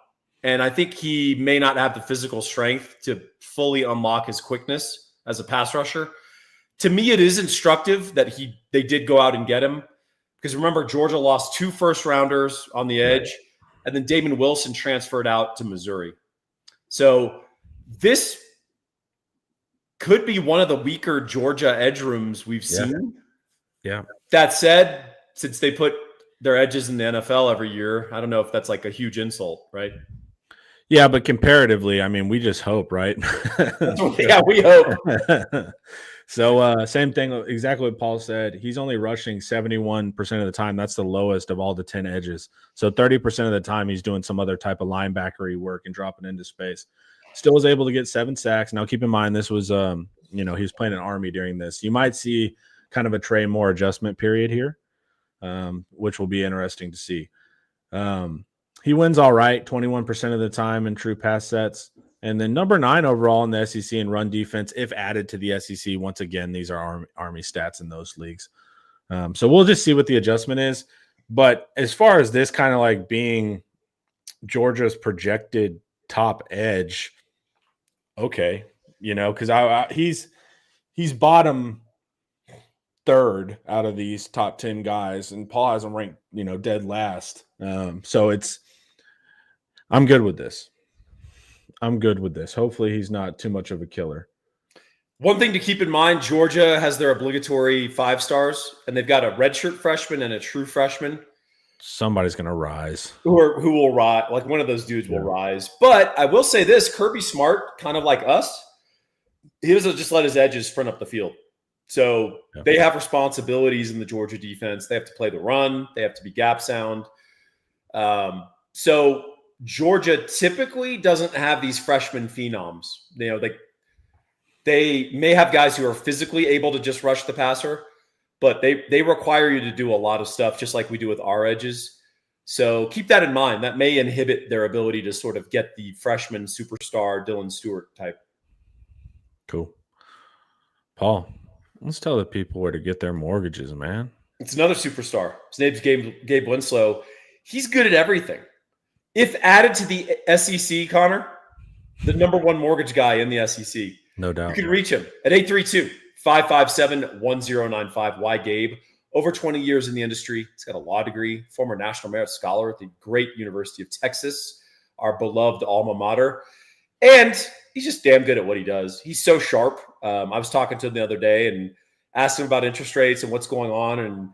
And I think he may not have the physical strength to fully unlock his quickness as a pass rusher. To me, it is instructive that they did go out and get him. Because remember, Georgia lost 2 first-rounders on the edge, and then Damon Wilson transferred out to Missouri. So this could be one of the weaker Georgia edge rooms we've seen. Yeah. That said, since they put their edges in the NFL every year, I don't know if that's a huge insult, right? Yeah, but comparatively, we just hope, right? Yeah, we hope. So same thing, exactly what Paul said. He's only rushing 71% of the time. That's the lowest of all the 10 edges. So 30% of the time he's doing some other type of linebackery work and dropping into space. Still was able to get 7 sacks. Now keep in mind this was he was playing an Army during this. You might see kind of a Trey Moore adjustment period here, which will be interesting to see. He wins all right 21% of the time in true pass sets. And then number 9 overall in the SEC in run defense, if added to the SEC. Once again, these are Army stats in those leagues. So we'll just see what the adjustment is. But as far as this kind of being Georgia's projected top edge, okay, because he's bottom 3rd out of these top 10 guys, and Paul has him ranked, dead last. So I'm good with this. Hopefully he's not too much of a killer. One thing to keep in mind, Georgia has their obligatory 5 stars, and they've got a redshirt freshman and a true freshman. Somebody's going to rise. Who will rise. One of those dudes will rise. But I will say this, Kirby Smart, kind of like us, he doesn't just let his edges sprint up the field. So Yep. they have responsibilities in the Georgia defense. They have to play the run. They have to be gap sound. So Georgia typically doesn't have these freshman phenoms. They may have guys who are physically able to just rush the passer, but they require you to do a lot of stuff, just like we do with our edges. So keep that in mind. That may inhibit their ability to sort of get the freshman superstar Dylan Stewart type. Cool. Paul, let's tell the people where to get their mortgages, man. It's another superstar. His name's Gabe Winslow. He's good at everything. If added to the SEC, Connor, the number one mortgage guy in the SEC. No doubt. You can reach him at 832-557-1095. Why Gabe? Over 20 years in the industry. He's got a law degree, former National Merit Scholar at the great University of Texas, our beloved alma mater. And he's just damn good at what he does. He's so sharp. I was talking to him the other day and asked him about interest rates and what's going on.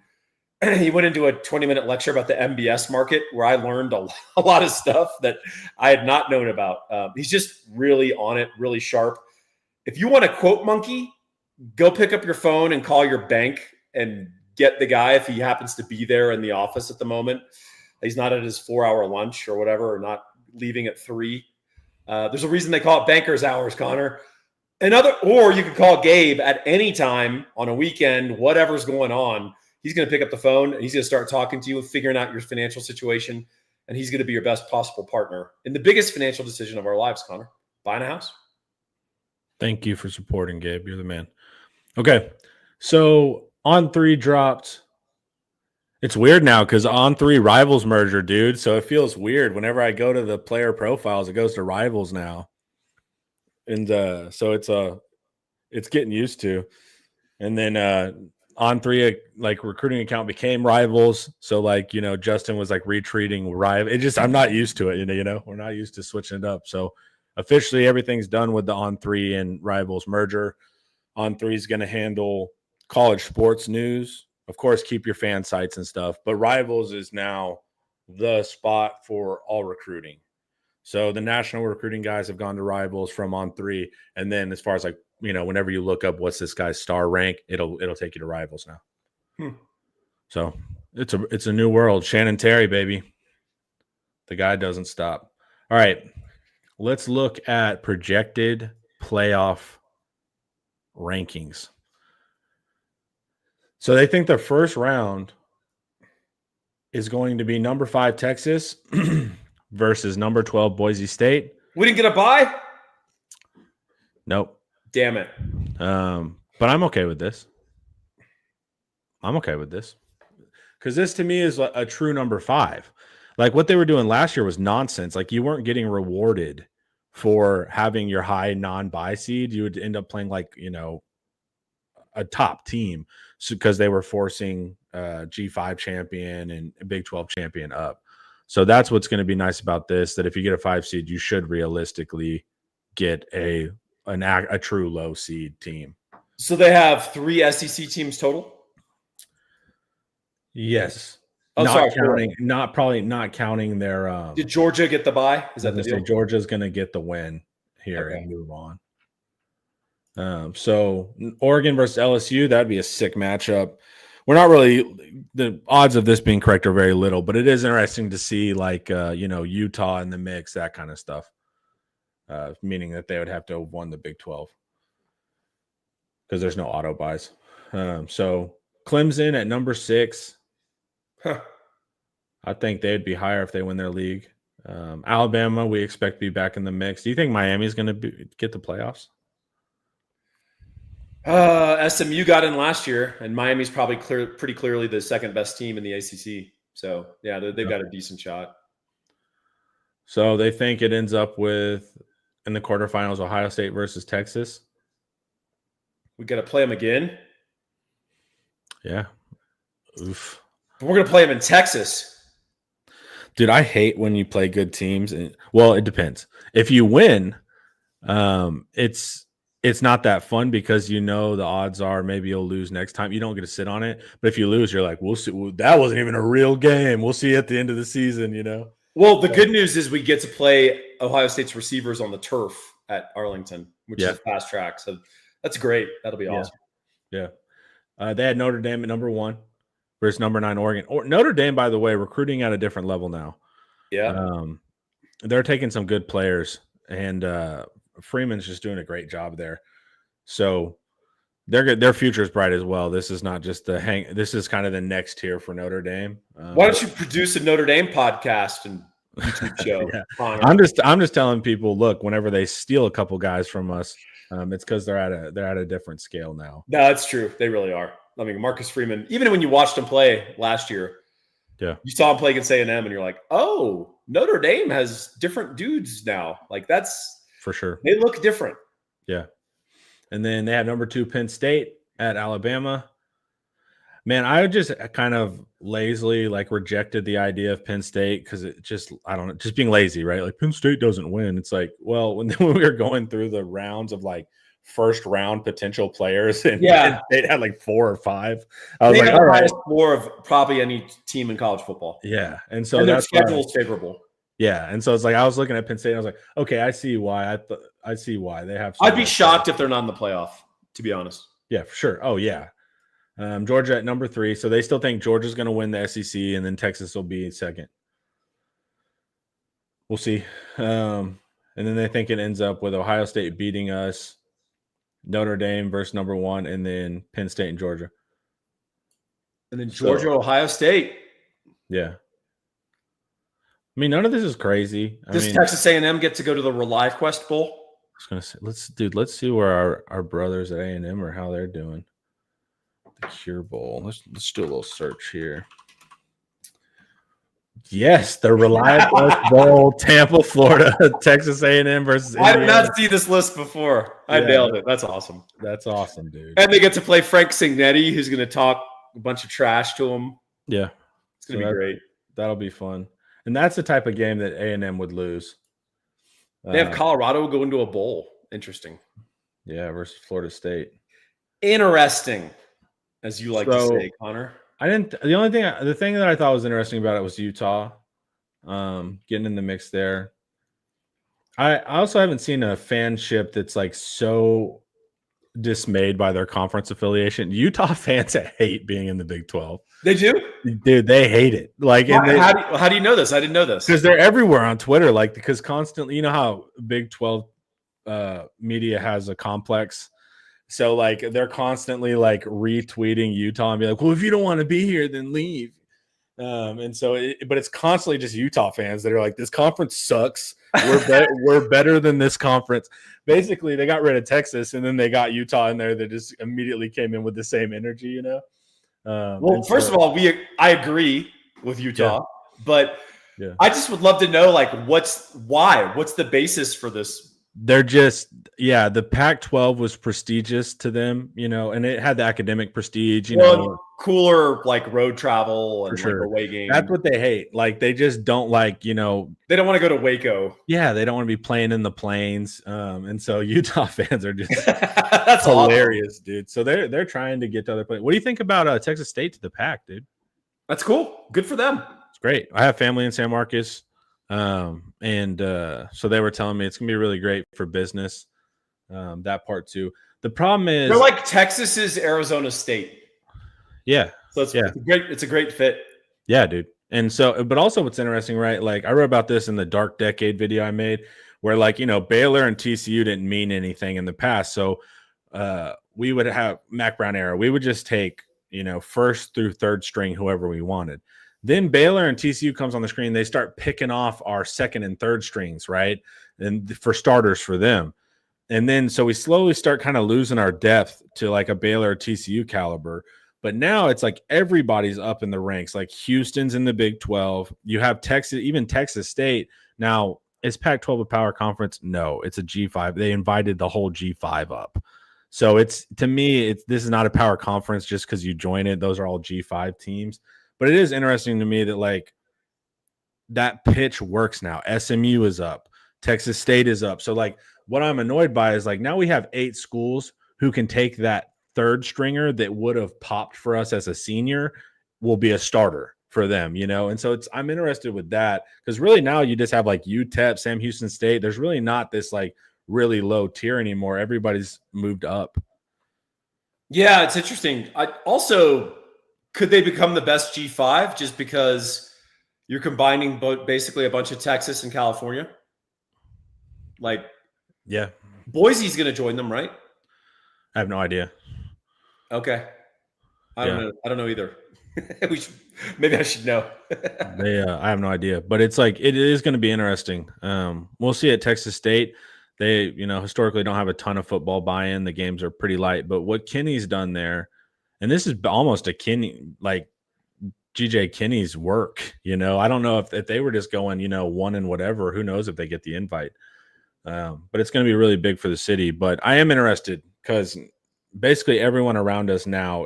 And he went into a 20-minute lecture about the MBS market where I learned a lot of stuff that I had not known about. He's just really on it, really sharp. If you want a quote monkey, go pick up your phone and call your bank and get the guy if he happens to be there in the office at the moment. He's not at his 4-hour lunch or whatever, or not leaving at 3. There's a reason they call it banker's hours, Connor. Or you could call Gabe at any time on a weekend, whatever's going on. He's going to pick up the phone and he's going to start talking to you and figuring out your financial situation. And he's going to be your best possible partner in the biggest financial decision of our lives, Connor, buying a house. Thank you for supporting, Gabe. You're the man. Okay. So On3 dropped. It's weird now because On3 Rivals merger, dude. So it feels weird whenever I go to the player profiles, it goes to Rivals now. And so it's getting used to. And then On3 like recruiting account became Rivals. So like, Justin was like retreating Rival. I'm not used to it, we're not used to switching it up. So officially everything's done with the On3 and Rivals merger. On3 is going to handle college sports news. Of course, keep your fan sites and stuff, but Rivals is now the spot for all recruiting. So the national recruiting guys have gone to Rivals from On3. And then as far as like, whenever you look up what's this guy's star rank, it'll take you to Rivals now. So it's a new world. Shannon Terry, baby. The guy doesn't stop. All right. Let's look at projected playoff rankings. So they think the first round is going to be number 5 Texas versus number 12 Boise State. We didn't get a bye? Nope. Damn it. But I'm okay with this. Because this to me is a true number 5. Like what they were doing last year was nonsense. Like you weren't getting rewarded for having your high non-bye seed. You would end up playing like, a top team because they were forcing G5 champion and Big 12 champion up. So that's what's going to be nice about this, that if you get a 5 seed, you should realistically get a true low seed team. So they have 3 SEC teams total? Yes. Not counting their Did Georgia get the bye? Is that the deal? Georgia's going to get the win here and move on. So Oregon versus LSU, that'd be a sick matchup. We're not really, the odds of this being correct are very little, but it is interesting to see like, Utah in the mix, that kind of stuff. Meaning that they would have to have won the Big 12 because there's no auto buys. So Clemson at number 6. I think they'd be higher if they win their league. Alabama, we expect to be back in the mix. Do you think Miami's going to get the playoffs? SMU got in last year, and Miami's probably pretty clearly the second best team in the ACC. So, yeah, they've got a decent shot. So they think it ends up with, in the quarterfinals, Ohio State versus Texas. We got to play them again? Yeah. Oof. But we're going to play them in Texas. Dude, I hate when you play good teams. Well, it depends. If you win, it's not that fun because the odds are maybe you'll lose next time. You don't get to sit on it. But if you lose, you're like, we'll see. That wasn't even a real game. We'll see at the end of the season, Well, the good news is we get to play Ohio State's receivers on the turf at Arlington, which is fast track. So that's great. That'll be awesome. Yeah. They had Notre Dame at number 1 versus number 9 Oregon. Notre Dame, by the way, recruiting at a different level now. Yeah. They're taking some good players, and Freeman's just doing a great job there. So they're good. Their future is bright as well. This is not just the hang. This is kind of the next tier for Notre Dame. Why don't you produce a Notre Dame podcast and YouTube show? Yeah. Connor? I'm just telling people, look, whenever they steal a couple guys from us, it's because they're at a different scale now. No, that's true. They really are. I mean, Marcus Freeman. Even when you watched him play last year, yeah, you saw him play against A&M, and you're like, oh, Notre Dame has different dudes now. Like that's for sure. They look different. Yeah. And then they have number 2 Penn State at Alabama. Man, I just kind of lazily rejected the idea of Penn State because it just, I don't know, just being lazy, right? Like Penn State doesn't win. It's like, well, when we were going through the rounds of first round potential players, and Penn State had 4 or 5. I was they like, have all the right, highest floor of probably any team in college football. Yeah, and so their schedule is favorable. Yeah, and so it's I was looking at Penn State, and I was like, okay, I see why. I see why they have. I'd be shocked if they're not in the playoff, to be honest. Yeah, for sure. Oh yeah, Georgia at number 3, so they still think Georgia's going to win the SEC, and then Texas will be second. We'll see. And then they think it ends up with Ohio State beating us, Notre Dame versus number 1, and then Penn State and Georgia. And then Georgia, Ohio State. Yeah. I mean, none of this is crazy. Does Texas A&M get to go to the Rely Quest Bowl? I was gonna say, let's see where our brothers at A&M are, how they're doing. The Cure Bowl. Let's do a little search here. Yes, the Rely Quest Bowl, Tampa, Florida, Texas A&M versus Indiana. I did not see this list before. I nailed it. That's awesome. That's awesome, dude. And they get to play Frank Signetti, who's going to talk a bunch of trash to him. Yeah, it's going to be great. That'll be fun. And that's the type of game that A&M would lose. They have Colorado go into a bowl. Interesting. Yeah, versus Florida State. Interesting, as you like to say, Connor. The thing that I thought was interesting about it was Utah getting in the mix there. I also haven't seen a fanship that's so dismayed by their conference affiliation. Utah fans hate being in the Big 12. They do? Dude, they hate it. How do you know this? I didn't know this. Because they're everywhere on Twitter. Because constantly, you know how Big 12 media has a complex. So they're constantly retweeting Utah and be like, well, if you don't want to be here, then leave. And so, but it's constantly just Utah fans that are like, this conference sucks. We're better than this conference. Basically, they got rid of Texas, and then they got Utah in there that just immediately came in with the same energy, you know? Well, first of all, I agree with Utah, but I just would love to know, what's the basis for this? They're just, the Pac-12 was prestigious to them, and it had the academic prestige, cooler road travel and away games. That's what they hate. They just don't they don't want to go to Waco. Yeah, they don't want to be playing in the plains. And so Utah fans are just that's hilarious, awesome. Dude. So they're trying to get to other places. What do you think about Texas State to the Pac, dude? That's cool. Good for them. It's great. I have family in San Marcos. So they were telling me it's gonna be really great for business. That part too. The problem is they're like Texas's Arizona State. Yeah. So it's a great fit. Yeah, dude. And so, but also what's interesting, right? I wrote about this in the Dark Decade video I made, where Baylor and TCU didn't mean anything in the past. So we would have Mac Brown era. We would just take first through third string whoever we wanted. Then Baylor and TCU comes on the screen. They start picking off our second and third strings, right? And for starters for them. And then so we slowly start kind of losing our depth to a Baylor or TCU caliber. But now it's everybody's up in the ranks. Houston's in the Big 12. You have Texas, even Texas State. Now, is Pac-12 a power conference? No, it's a G5. They invited the whole G5 up. So this is not a power conference just because you join it. Those are all G5 teams. But it is interesting to me that that pitch works now. SMU is up. Texas State is up. So what I'm annoyed by is now we have 8 schools who can take that third stringer that would have popped for us as a senior will be a starter for them, And so I'm interested with that because really now you just have UTEP, Sam Houston State. There's really not this really low tier anymore. Everybody's moved up. Yeah, it's interesting. I also could they become the best G5 just because you're combining basically a bunch of Texas and California? Like Yeah, Boise's going to join them, right? I have no idea. Okay. I don't Yeah, know. I don't know either. Maybe I should know. I have no idea, but it's like it is going to be interesting. We'll see at Texas State. They, historically don't have a ton of football buy-in. The games are pretty light, but what Kenny's done there, and this is almost a Kenny like GJ Kinney's work. I don't know if they were just going, one and whatever. Who knows if they get the invite? But it's going to be really big for the city. But I am interested because basically everyone around us now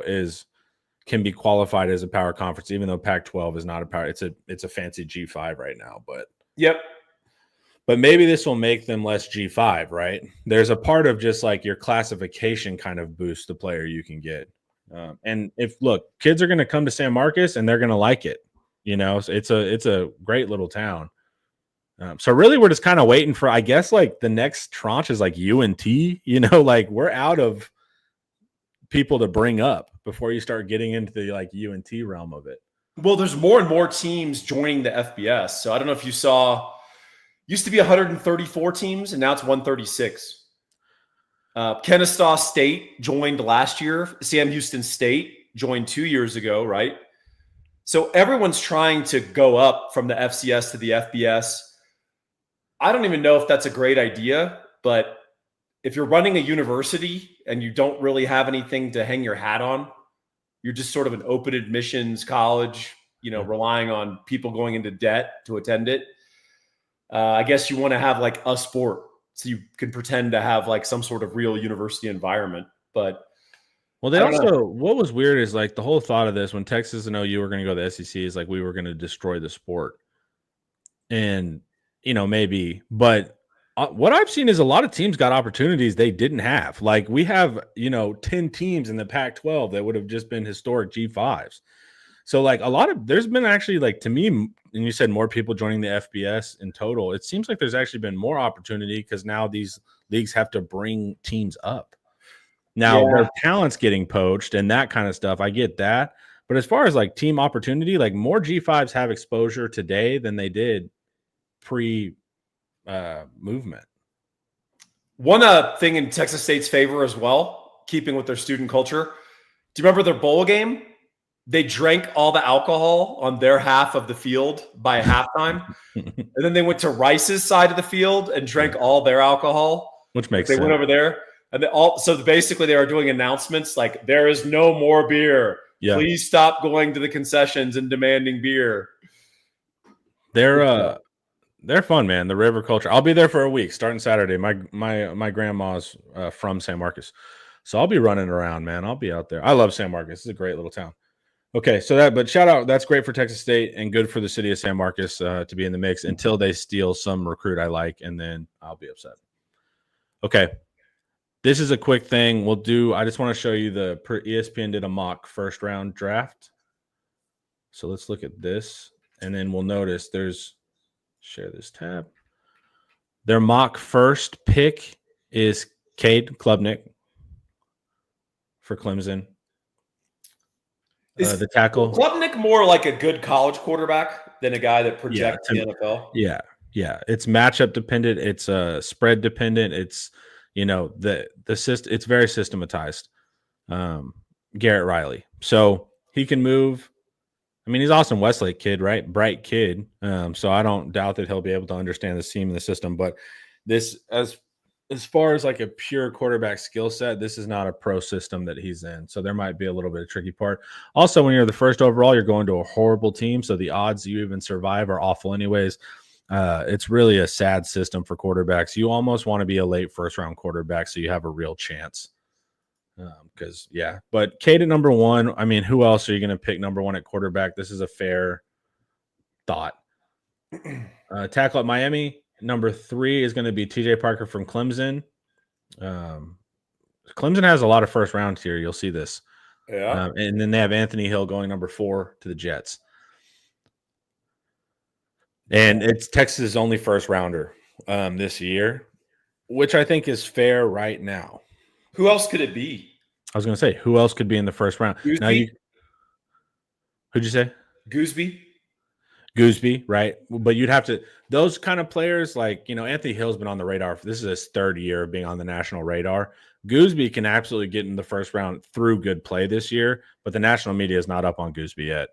can be qualified as a power conference, even though Pac-12 is not a power. It's a fancy G5 right now, Yep. but maybe this will make them less G5, right? There's a part of just like your classification kind of boost the player you can get. And if kids are going to come to San Marcos and they're going to like it, so it's a great little town. So really, we're just kind of waiting for, I guess, like the next tranche is like UNT. Like we're out of people to bring up before you start getting into the like UNT realm of it. Well, there's more and more teams joining the FBS. So I don't know if you saw, used to be 134 teams, and now it's 136. Kennesaw State joined last year. Sam Houston State joined 2 years ago, right? So everyone's trying to go up from the FCS to the FBS. I don't even know if that's a great idea, but if you're running a university and you don't really have anything to hang your hat on, you're just sort of an open admissions college, relying on people going into debt to attend it. I guess you want to have like a sport so you can pretend to have like some sort of real university environment. But they also, what was weird is like the whole thought of this when Texas and OU were going to go to the SEC is like we were going to destroy the sport. And, maybe, but what I've seen is a lot of teams got opportunities they didn't have. Like we have, 10 teams in the Pac-12 that would have just been historic G5s. So like there's been actually like to me, and you said more people joining the FBS in total. It seems like there's actually been more opportunity because now these leagues have to bring teams up. Now their talent's getting poached and that kind of stuff. I get that. But as far as like team opportunity, like more G5s have exposure today than they did pre movement. One thing in Texas State's favor as well, keeping with their student culture. Do you remember their bowl game? They drank all the alcohol on their half of the field by halftime. And then they went to Rice's side of the field and drank all their alcohol. Which makes sense. They went over there. And so basically they are doing announcements like, there is no more beer. Yeah. Please stop going to the concessions and demanding beer. They're fun, man. The river culture. I'll be there for a week starting Saturday. My grandma's from San Marcos. So I'll be running around, man. I'll be out there. I love San Marcos. It's a great little town. Okay, but shout out. That's great for Texas State and good for the city of San Marcos to be in the mix until they steal some recruit I like, and then I'll be upset. Okay, this is a quick thing we'll do. I just want to show you ESPN did a mock first round draft. So let's look at this, and then we'll notice share this tab. Their mock first pick is Cade Klubnik for Clemson. Is the tackle Klubnik more like a good college quarterback than a guy that projects the NFL? Yeah. It's matchup dependent. It's spread dependent. It's the system. It's very systematized. Garrett Riley, so he can move. I mean, he's Austin Westlake kid, right? Bright kid. So I don't doubt that he'll be able to understand the scheme and the system. But this, as far as like a pure quarterback skill set, this is not a pro system that he's in. So there might be a little bit of tricky part. Also, when you're the first overall, you're going to a horrible team. So the odds you even survive are awful anyways. It's really a sad system for quarterbacks. You almost want to be a late first round quarterback so you have a real chance. But Cade at number one. I mean, who else are you going to pick number one at quarterback? This is a fair thought. Tackle at Miami. Number 3 is going to be TJ Parker from Clemson. Clemson has a lot of first rounds here. You'll see this. Yeah. And then they have Anthony Hill going number 4 to the Jets. And it's Texas' only first rounder this year, which I think is fair right now. Who else could it be? I was going to say, who else could be in the first round? Now Gooseby. who'd you say? Gooseby. Gooseby, right? But you'd have to those kind of players like, Anthony Hill's been on the radar. This is his third year of being on the national radar. Gooseby can absolutely get in the first round through good play this year, but the national media is not up on Gooseby yet.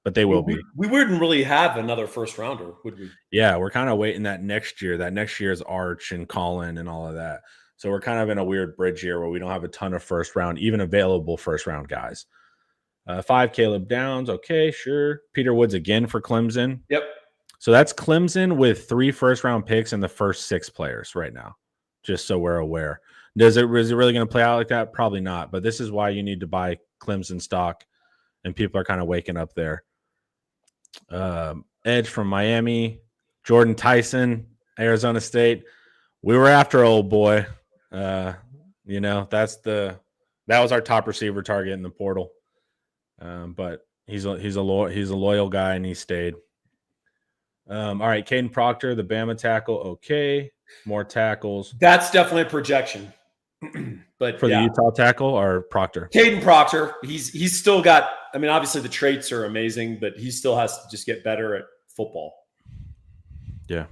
But they will be. We wouldn't really have another first rounder, would we? Yeah, we're kind of waiting that next year. That next year is Arch and Colin and all of that. So we're kind of in a weird bridge here where we don't have a ton of first round, even available first round guys. 5, Caleb Downs. Okay, sure. Peter Woods again for Clemson. Yep. So that's Clemson with 3 first-round picks and the first 6 players right now, just so we're aware. Is it really going to play out like that? Probably not, but this is why you need to buy Clemson stock, and people are kind of waking up there. Edge from Miami, Jordan Tyson, Arizona State. We were after old boy. That was our top receiver target in the portal. But he's a loyal guy, and he stayed. All right, Caden Proctor, the Bama tackle. Okay, more tackles. That's definitely a projection. But for the Utah tackle or Proctor? Caden Proctor. He's still got. I mean, obviously the traits are amazing, but he still has to just get better at football. Yeah.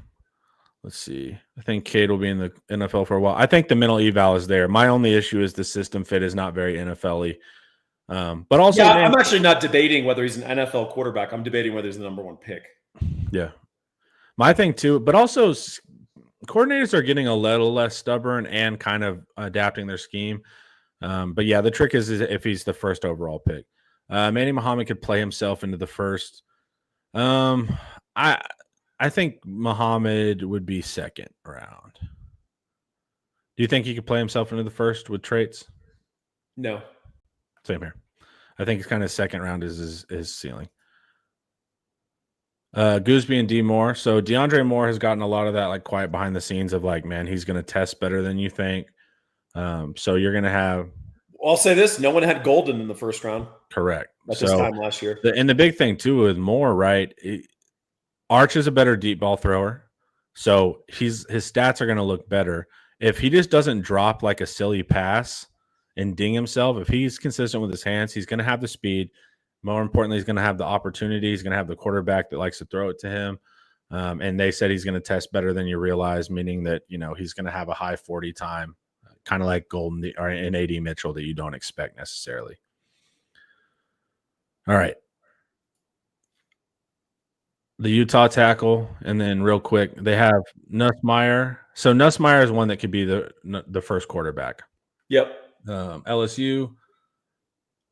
Let's see. I think Cade will be in the NFL for a while. I think the mental eval is there. My only issue is the system fit is not very NFL-y. But also, I'm actually not debating whether he's an NFL quarterback. I'm debating whether he's the number 1 pick. Yeah. My thing too, but also coordinators are getting a little less stubborn and kind of adapting their scheme. But yeah, the trick is if he's the first overall pick. Manny Muhammad could play himself into the first. I think Muhammad would be second round. Do you think he could play himself into the first with traits? No. Same here. I think it's kind of second round is his ceiling. Gooseby and D Moore. So DeAndre Moore has gotten a lot of that like quiet behind the scenes of like, man, he's going to test better than you think. So you're going to have. I'll say this: no one had Golden in the first round. Correct. At this time last year. And the big thing too with Moore, right? Arch is a better deep ball thrower, so his stats are going to look better if he just doesn't drop like a silly pass and ding himself. If he's consistent with his hands, he's going to have the speed. More importantly, he's going to have the opportunity. He's going to have the quarterback that likes to throw it to him. And they said he's going to test better than you realize, meaning that, he's going to have a high 40 time, kind of like Golden or an AD Mitchell that you don't expect necessarily. All right. The Utah tackle, and then real quick, they have Nussmeier. So Nussmeier is one that could be the first quarterback. Yep. LSU.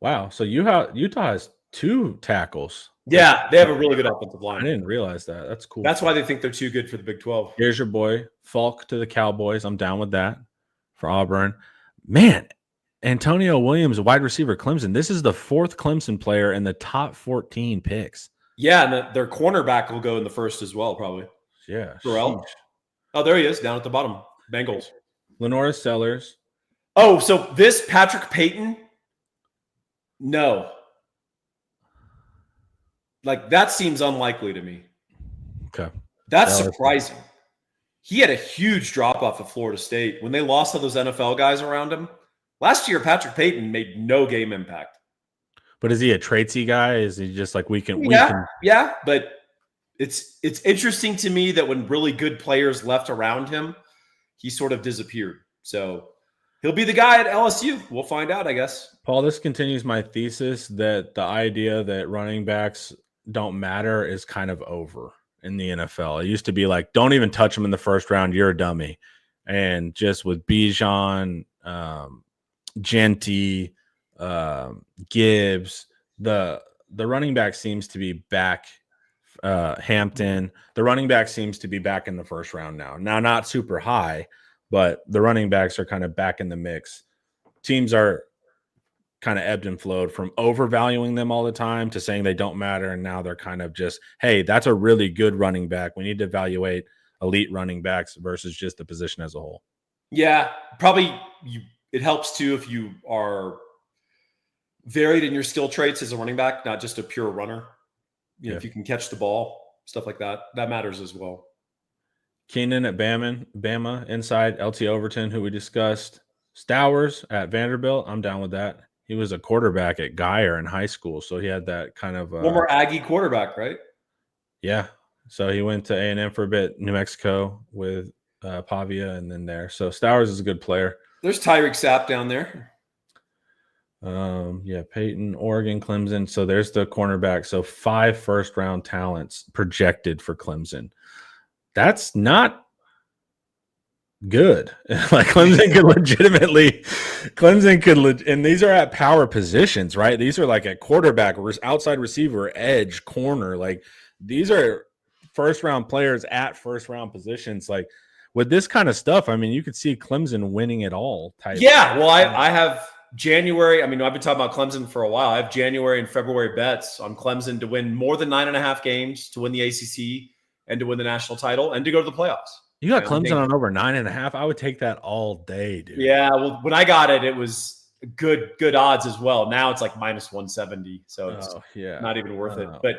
Wow. So Utah has 2 tackles. Yeah, they have a really good offensive line. I didn't realize that. That's cool. That's why they think they're too good for the Big 12. Here's your boy, Falk to the Cowboys. I'm down with that for Auburn. Man, Antonio Williams, wide receiver, Clemson. This is the 4th Clemson player in the top 14 picks. Yeah, and their cornerback will go in the first as well, probably. Yeah. Terrell. Oh, there he is, down at the bottom. Bengals. Lenora Sellers. Oh, so this Patrick Payton? No. Like, that seems unlikely to me. Okay. That's surprising. He had a huge drop-off at Florida State. When they lost all those NFL guys around him, last year Patrick Payton made no game impact. But is he a traitsy guy? Is he just like we can? Yeah, but it's interesting to me that when really good players left around him, he sort of disappeared. So he'll be the guy at LSU. We'll find out, I guess. Paul, this continues my thesis that the idea that running backs don't matter is kind of over in the NFL. It used to be like, don't even touch them in the first round. You're a dummy. And just with Bijan, Genty, Gibbs, the running back seems to be back. Hampton, the running back seems to be back in the first round now. Now, not super high, but the running backs are kind of back in the mix. Teams are kind of ebbed and flowed from overvaluing them all the time to saying they don't matter, and now they're kind of just, hey, that's a really good running back. We need to evaluate elite running backs versus just the position as a whole. Yeah, probably it helps too if you are varied in your skill traits as a running back, not just a pure runner. If you can catch the ball, stuff like that, that matters as well. Keenan at Bama inside LT Overton, who we discussed. Stowers at Vanderbilt. I'm down with that. He was a quarterback at Geyer in high school, so he had that kind of former Aggie quarterback, right? Yeah. So he went to A&M for a bit, New Mexico with Pavia, and then there. So Stowers is a good player. There's Tyreek Sapp down there. Yeah, Peyton, Oregon, Clemson. So there's the cornerback. So 5 first-round talents projected for Clemson. That's not good. Like Clemson could and these are at power positions, right? These are like at quarterback, outside receiver, edge, corner. Like these are first-round players at first-round positions. Like with this kind of stuff, I mean, you could see Clemson winning it all. Yeah, well, I have January. I mean, I've been talking about Clemson for a while. I have January and February bets on Clemson to win more than 9.5 games, to win the ACC, and to win the national title, and to go to the playoffs. You got Clemson on over 9.5. I would take that all day, dude. Yeah, well, when I got it, it was good odds as well. Now it's like minus 170, so it's not even worth it. But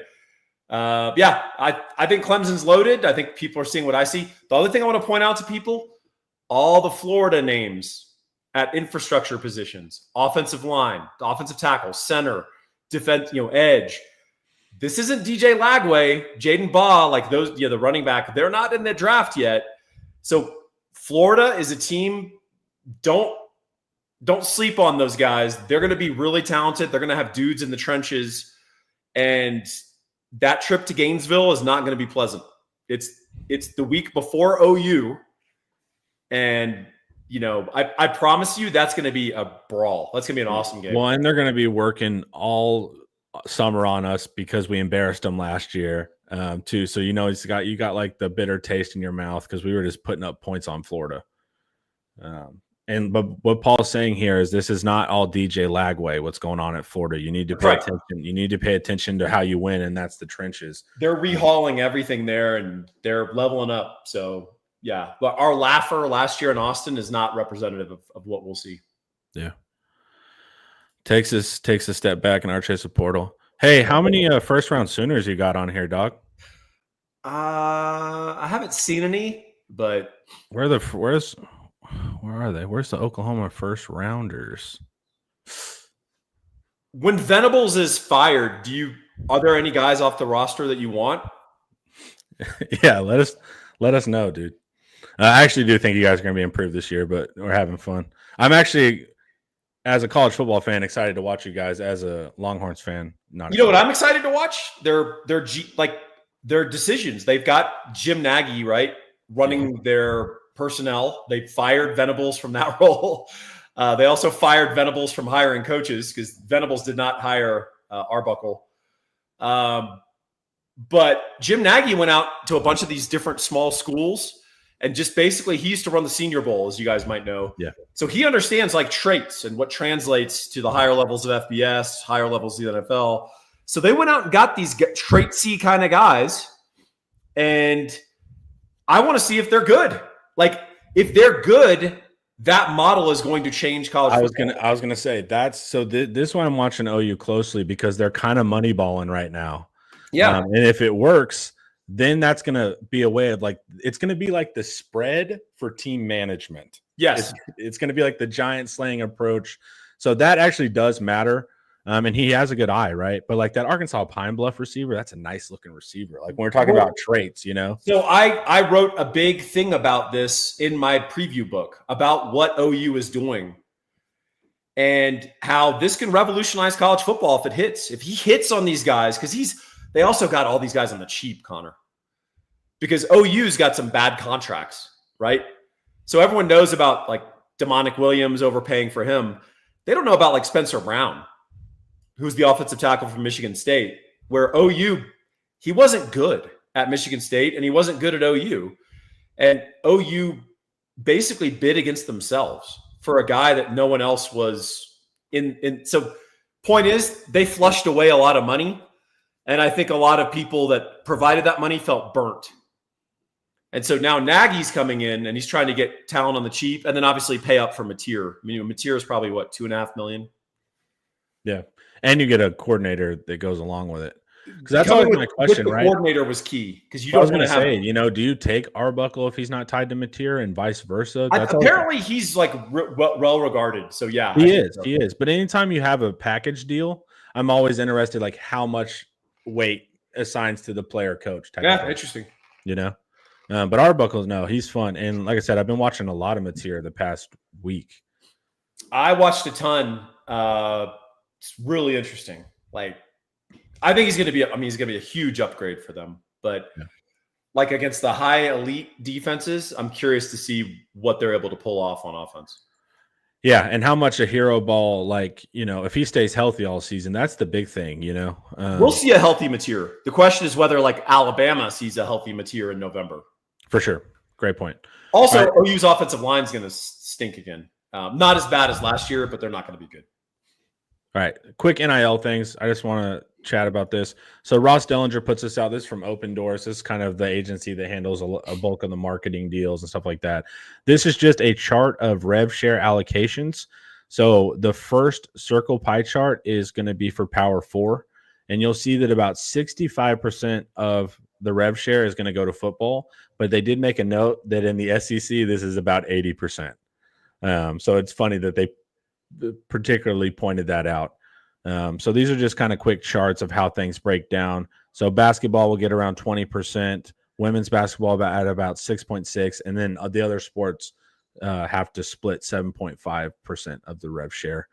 yeah, I think Clemson's loaded. I think people are seeing what I see. The other thing I want to point out to people, all the Florida names at infrastructure positions, offensive line, offensive tackle, center, defense, edge. This isn't DJ Lagway, Jaden Baugh, like those, the running back. They're not in the draft yet. So Florida is a team. Don't sleep on those guys. They're going to be really talented. They're going to have dudes in the trenches, and that trip to Gainesville is not going to be pleasant. It's the week before OU, and I promise you that's going to be a brawl. That's going to be an awesome game. Well, and they're going to be working all summer on us because we embarrassed them last year too. So you got like the bitter taste in your mouth because we were just putting up points on Florida. But what Paul's saying here is this is not all DJ Lagway. What's going on at Florida? You need to pay attention. You need to pay attention to how you win, and that's the trenches. They're rehauling everything there, and they're leveling up. So yeah, but our laugher last year in Austin is not representative of what we'll see. Yeah. Takes a step back in our chase of portal. Hey, how many first round Sooners you got on here, dog? I haven't seen any, but where are they? Where's the Oklahoma first rounders? When Venables is fired, are there any guys off the roster that you want? Yeah, let us know, dude. I actually do think you guys are going to be improved this year, but we're having fun. I'm actually, as a college football fan, excited to watch you guys. As a Longhorns fan, not. You know what I'm excited to watch? Their decisions. They've got Jim Nagy running their personnel. They fired Venables from that role. They also fired Venables from hiring coaches because Venables did not hire Arbuckle. But Jim Nagy went out to a bunch of these different small schools. And just basically, he used to run the Senior Bowl, as you guys might know. Yeah. So he understands traits and what translates to the higher levels of FBS, higher levels of the NFL. So they went out and got these traitsy kind of guys. And I want to see if they're good. If they're good, that model is going to change college football. I was gonna say that's so. This one I'm watching OU closely because they're kind of moneyballing right now. Yeah. And if it works, then that's going to be a way of it's going to be like the spread for team management. Yes. It's going to be like the giant slaying approach. So that actually does matter. And he has a good eye, right? But that Arkansas Pine Bluff receiver, that's a nice looking receiver. When we're talking about traits, So I wrote a big thing about this in my preview book about what OU is doing and how this can revolutionize college football if it hits. If he hits on these guys, because they also got all these guys on the cheap, Connor, because OU's got some bad contracts, right? So everyone knows about Demonic Williams overpaying for him. They don't know about Spencer Brown, who's the offensive tackle from Michigan State, where OU, he wasn't good at Michigan State and he wasn't good at OU. And OU basically bid against themselves for a guy that no one else was in. So point is, they flushed away a lot of money. And I think a lot of people that provided that money felt burnt. And so now Nagy's coming in and he's trying to get talent on the cheap and then obviously pay up for Mateer. I mean, Mateer is probably $2.5 million. Yeah. And you get a coordinator that goes along with it. Because that's always my with question, the right? coordinator was key because you I was don't going want to to have. say, do you take Arbuckle if he's not tied to Mateer and vice versa? That's Apparently, he's like well regarded. So yeah, I think so. He is. But anytime you have a package deal, I'm always interested, like how much weight assigns to the player coach type of thing. Interesting. But Arbuckle, no, he's fun. And like I said, I've been watching a lot of Mateer the past week. I watched a ton. It's really interesting. Like, I think he's going to be. He's going to be a huge upgrade for them. But like against the high elite defenses, I'm curious to see what they're able to pull off on offense. Yeah, and how much a hero ball, like, if he stays healthy all season, that's the big thing, We'll see a healthy Mateer. The question is whether like Alabama sees a healthy Mateer in November. For sure. Great point. Also, OU's offensive line is going to stink again. Not as bad as last year, but they're not going to be good. All right. Quick NIL things. I just want to chat about this. So Ross Dellinger puts this out. This is from Open Doors. This is kind of the agency that handles a bulk of the marketing deals and stuff like that. This is just a chart of rev share allocations. So the first circle pie chart is going to be for Power 4. And you'll see that about 65% of the rev share is going to go to football. But they did make a note that in the SEC, this is about 80%. So it's funny that they particularly pointed that out. So these are just kind of quick charts of how things break down. So basketball will get around 20%, women's basketball at about 6.6%, and then the other sports have to split 7.5% of the rev share.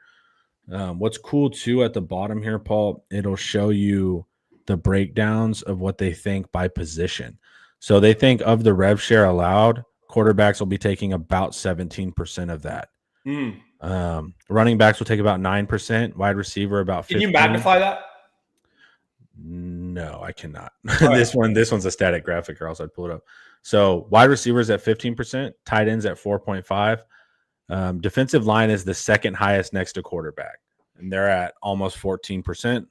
What's cool too at the bottom here, Paul, it'll show you the breakdowns of what they think by position. So they think of the rev share allowed, quarterbacks will be taking about 17% of that. Running backs will take about 9%, wide receiver about 15%. Can you magnify that? No, I cannot. This one's a static graphic, or else I'd pull it up. So wide receivers at 15%, tight ends at 4.5%. Defensive line is the second highest next to quarterback, and they're at almost 14%.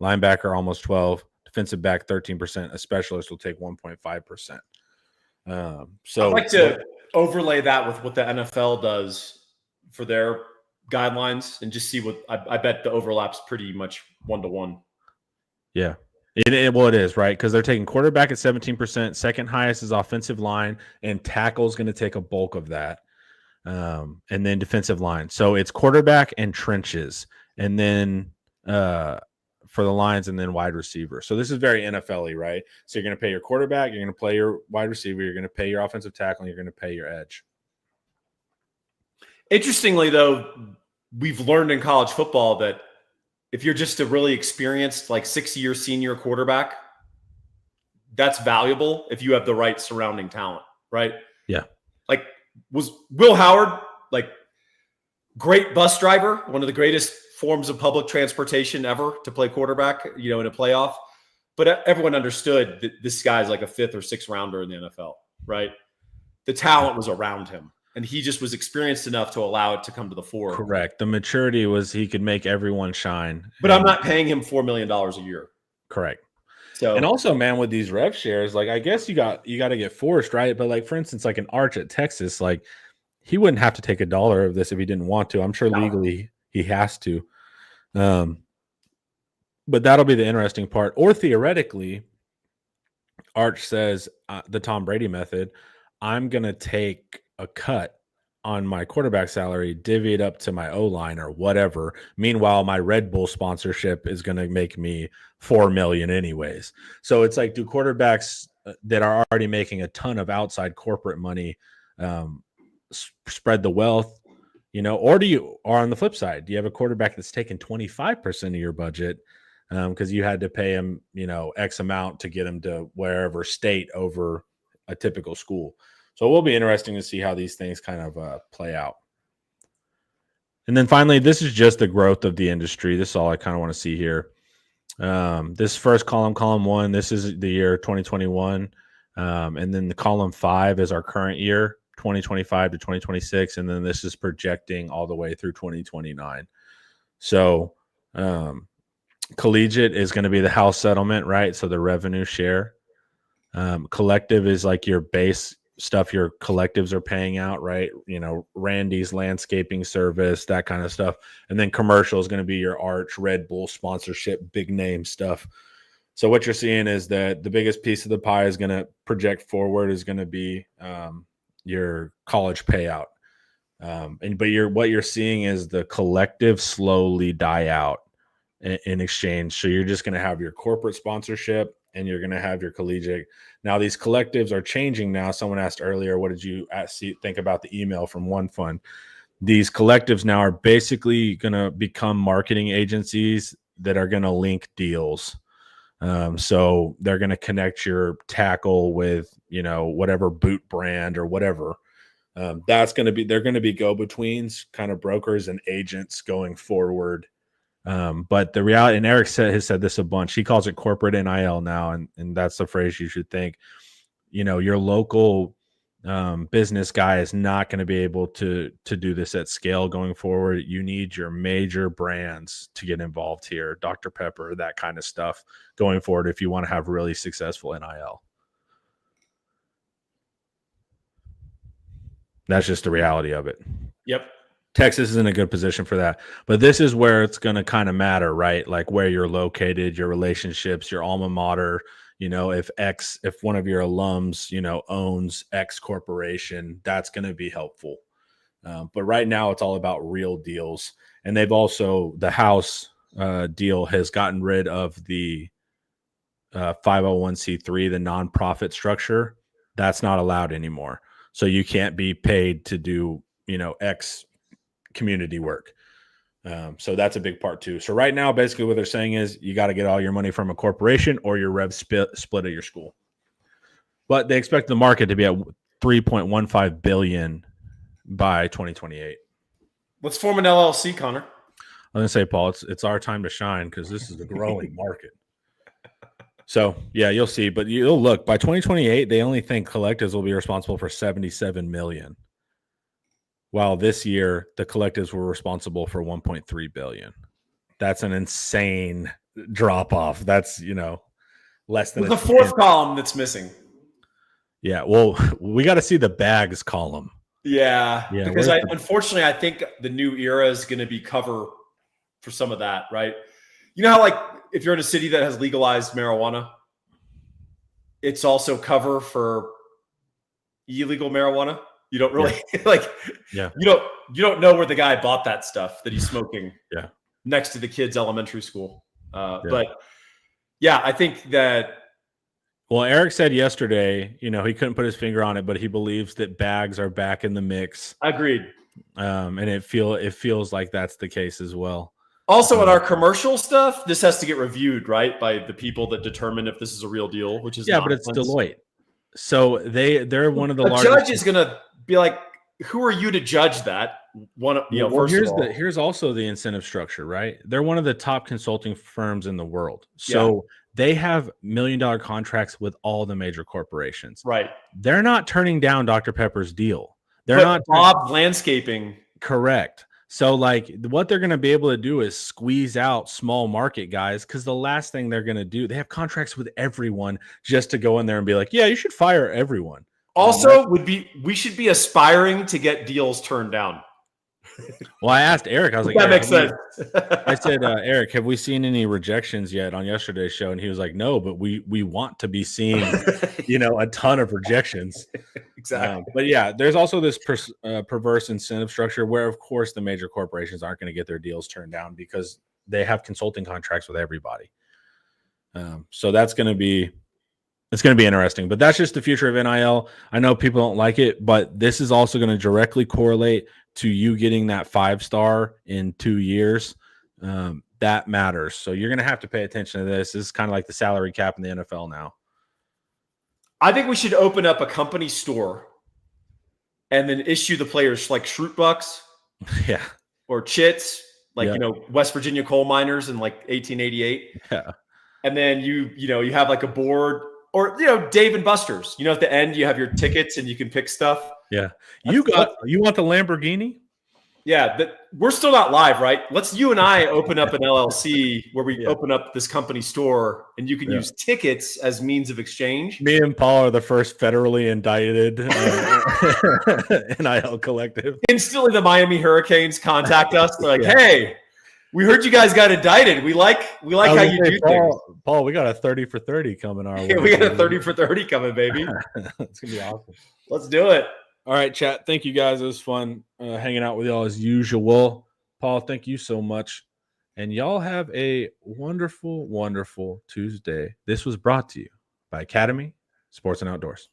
Linebacker almost 12%. Defensive back 13%. A specialist will take 1.5%. So I'd like to overlay that with what the NFL does for their guidelines and just see what I bet the overlap's pretty much 1-to-1. Yeah. It is, right? Because they're taking quarterback at 17%. Second highest is offensive line, and tackle is going to take a bulk of that. And then defensive line. So it's quarterback and trenches, and then for the lines, and then wide receiver. So this is very NFL-y, right? So you're going to pay your quarterback, you're going to play your wide receiver, you're going to pay your offensive tackle, and you're going to pay your edge. Interestingly, though, we've learned in college football that if you're just a really experienced, like 6-year senior quarterback, that's valuable if you have the right surrounding talent, right? Yeah. Like, was Will Howard, like, great bus driver, one of the greatest forms of public transportation ever to play quarterback, in a playoff. But everyone understood that this guy's like a 5th or 6th rounder in the NFL, right? The talent was around him, and he just was experienced enough to allow it to come to the fore. Correct. The maturity was he could make everyone shine. But I'm not paying him $4 million a year. Correct. So, and also, man, with these rev shares, like, I guess you got to get forced, right? But like, for instance, like an Arch at Texas, like, he wouldn't have to take $1 of this if he didn't want to. I'm sure legally he has to. But that'll be the interesting part. Or theoretically, Arch says the Tom Brady method, I'm going to take a cut on my quarterback salary, divvy it up to my O-line or whatever. Meanwhile, my Red Bull sponsorship is going to make me $4 million anyways. So it's like, do quarterbacks that are already making a ton of outside corporate money spread the wealth, or on the flip side, do you have a quarterback that's taking 25% of your budget because you had to pay him, X amount to get him to wherever state over a typical school? So it will be interesting to see how these things kind of play out. And then finally, this is just the growth of the industry. This is all I kind of want to see here. This first column 1, this is the year 2021. And then the column 5 is our current year, 2025 to 2026. And then this is projecting all the way through 2029. So collegiate is going to be the house settlement, right? So the revenue share. Collective is like your base stuff your collectives are paying out, right? Randy's landscaping service, that kind of stuff. And then commercial is going to be your Arch, Red Bull sponsorship, big name stuff. So what you're seeing is that the biggest piece of the pie is going to project forward is going to be your college payout. What you're seeing is the collective slowly die out in exchange. So you're just going to have your corporate sponsorship and you're going to have your collegiate. Now these collectives are changing now. Someone asked earlier, what did you think about the email from One Fund? These collectives now are basically going to become marketing agencies that are going to link deals. So they're going to connect your tackle with, whatever boot brand or whatever. They're going to be go-betweens, kind of brokers and agents going forward. But the reality, and Eric has said this a bunch, he calls it corporate NIL now. And that's the phrase you should think, your local business guy is not going to be able to do this at scale going forward. You need your major brands to get involved here, Dr. Pepper, that kind of stuff going forward if you want to have really successful NIL. That's just the reality of it. Yep. Texas is in a good position for that. But this is where it's going to kind of matter, right? Like where you're located, your relationships, your alma mater. If one of your alums, owns X corporation, that's going to be helpful. But right now it's all about real deals. And they've also, the House deal has gotten rid of the 501c3, the nonprofit structure. That's not allowed anymore. So you can't be paid to do, X community work. So that's a big part too. So right now, basically what they're saying is you got to get all your money from a corporation or your rev split of your school. But they expect the market to be at $3.15 billion by 2028. Let's form an LLC, Connor. I'm going to say, Paul, it's our time to shine because this is a growing market. So, yeah, you'll see. But you'll look, by 2028, they only think collectives will be responsible for $77 million. While this year, the collectives were responsible for $1.3 billion. That's an insane drop off. That's, less than the fourth column that's missing. Yeah, well, we got to see the bags column. Yeah, because unfortunately, I think the new era is going to be cover for some of that, right? You know how, like, if you're in a city that has legalized marijuana, it's also cover for illegal marijuana. You don't really you don't know where the guy bought that stuff that he's smoking next to the kid's elementary school. But yeah, I think that. Well, Eric said yesterday, he couldn't put his finger on it, but he believes that bags are back in the mix. Agreed. And it feels like that's the case as well. Also, in our commercial stuff, this has to get reviewed, right, by the people that determine if this is a real deal, which is but it's Deloitte. So they're one of the largest. The judge is going to be like, who are you to judge that? Here's also the incentive structure, right? They're one of the top consulting firms in the world. So they have $1 million contracts with all the major corporations. Right. They're not turning down Dr. Pepper's deal. They're but not Bob Landscaping. Correct. So like what they're going to be able to do is squeeze out small market guys, because the last thing they're going to do, they have contracts with everyone just to go in there and be like, yeah, you should fire everyone. Also, we should be aspiring to get deals turned down. Well, I asked Eric, I was like, that makes sense. I said, Eric, have we seen any rejections yet on yesterday's show? And he was like, no, but we want to be seeing, a ton of rejections. Exactly. But yeah, there's also this perverse incentive structure where, of course, the major corporations aren't going to get their deals turned down because they have consulting contracts with everybody. So it's going to be interesting, but that's just the future of NIL. I know people don't like it, but this is also going to directly correlate to you getting that 5-star in 2 years. That matters. So you're going to have to pay attention to this. This is kind of like the salary cap in the NFL now. I think we should open up a company store and then issue the players like Schrute bucks. Yeah. Or chits, like, West Virginia coal miners in like 1888. Yeah. And then you have like a board, or, Dave and Buster's, at the end you have your tickets and you can pick stuff. Yeah. You want the Lamborghini? Yeah. We're still not live, right? You and I open up an LLC where we open up this company store and you can use tickets as means of exchange. Me and Paul are the first federally indicted NIL collective. Instantly the Miami Hurricanes contact us. They're like, hey, We heard you guys got indicted. We like how you do things. Paul, we got a 30 for 30 coming our way. Yeah, we got a 30 for 30 coming, baby. It's gonna be awesome. Let's do it. All right, chat. Thank you guys. It was fun hanging out with y'all as usual. Paul, thank you so much. And y'all have a wonderful, wonderful Tuesday. This was brought to you by Academy Sports and Outdoors.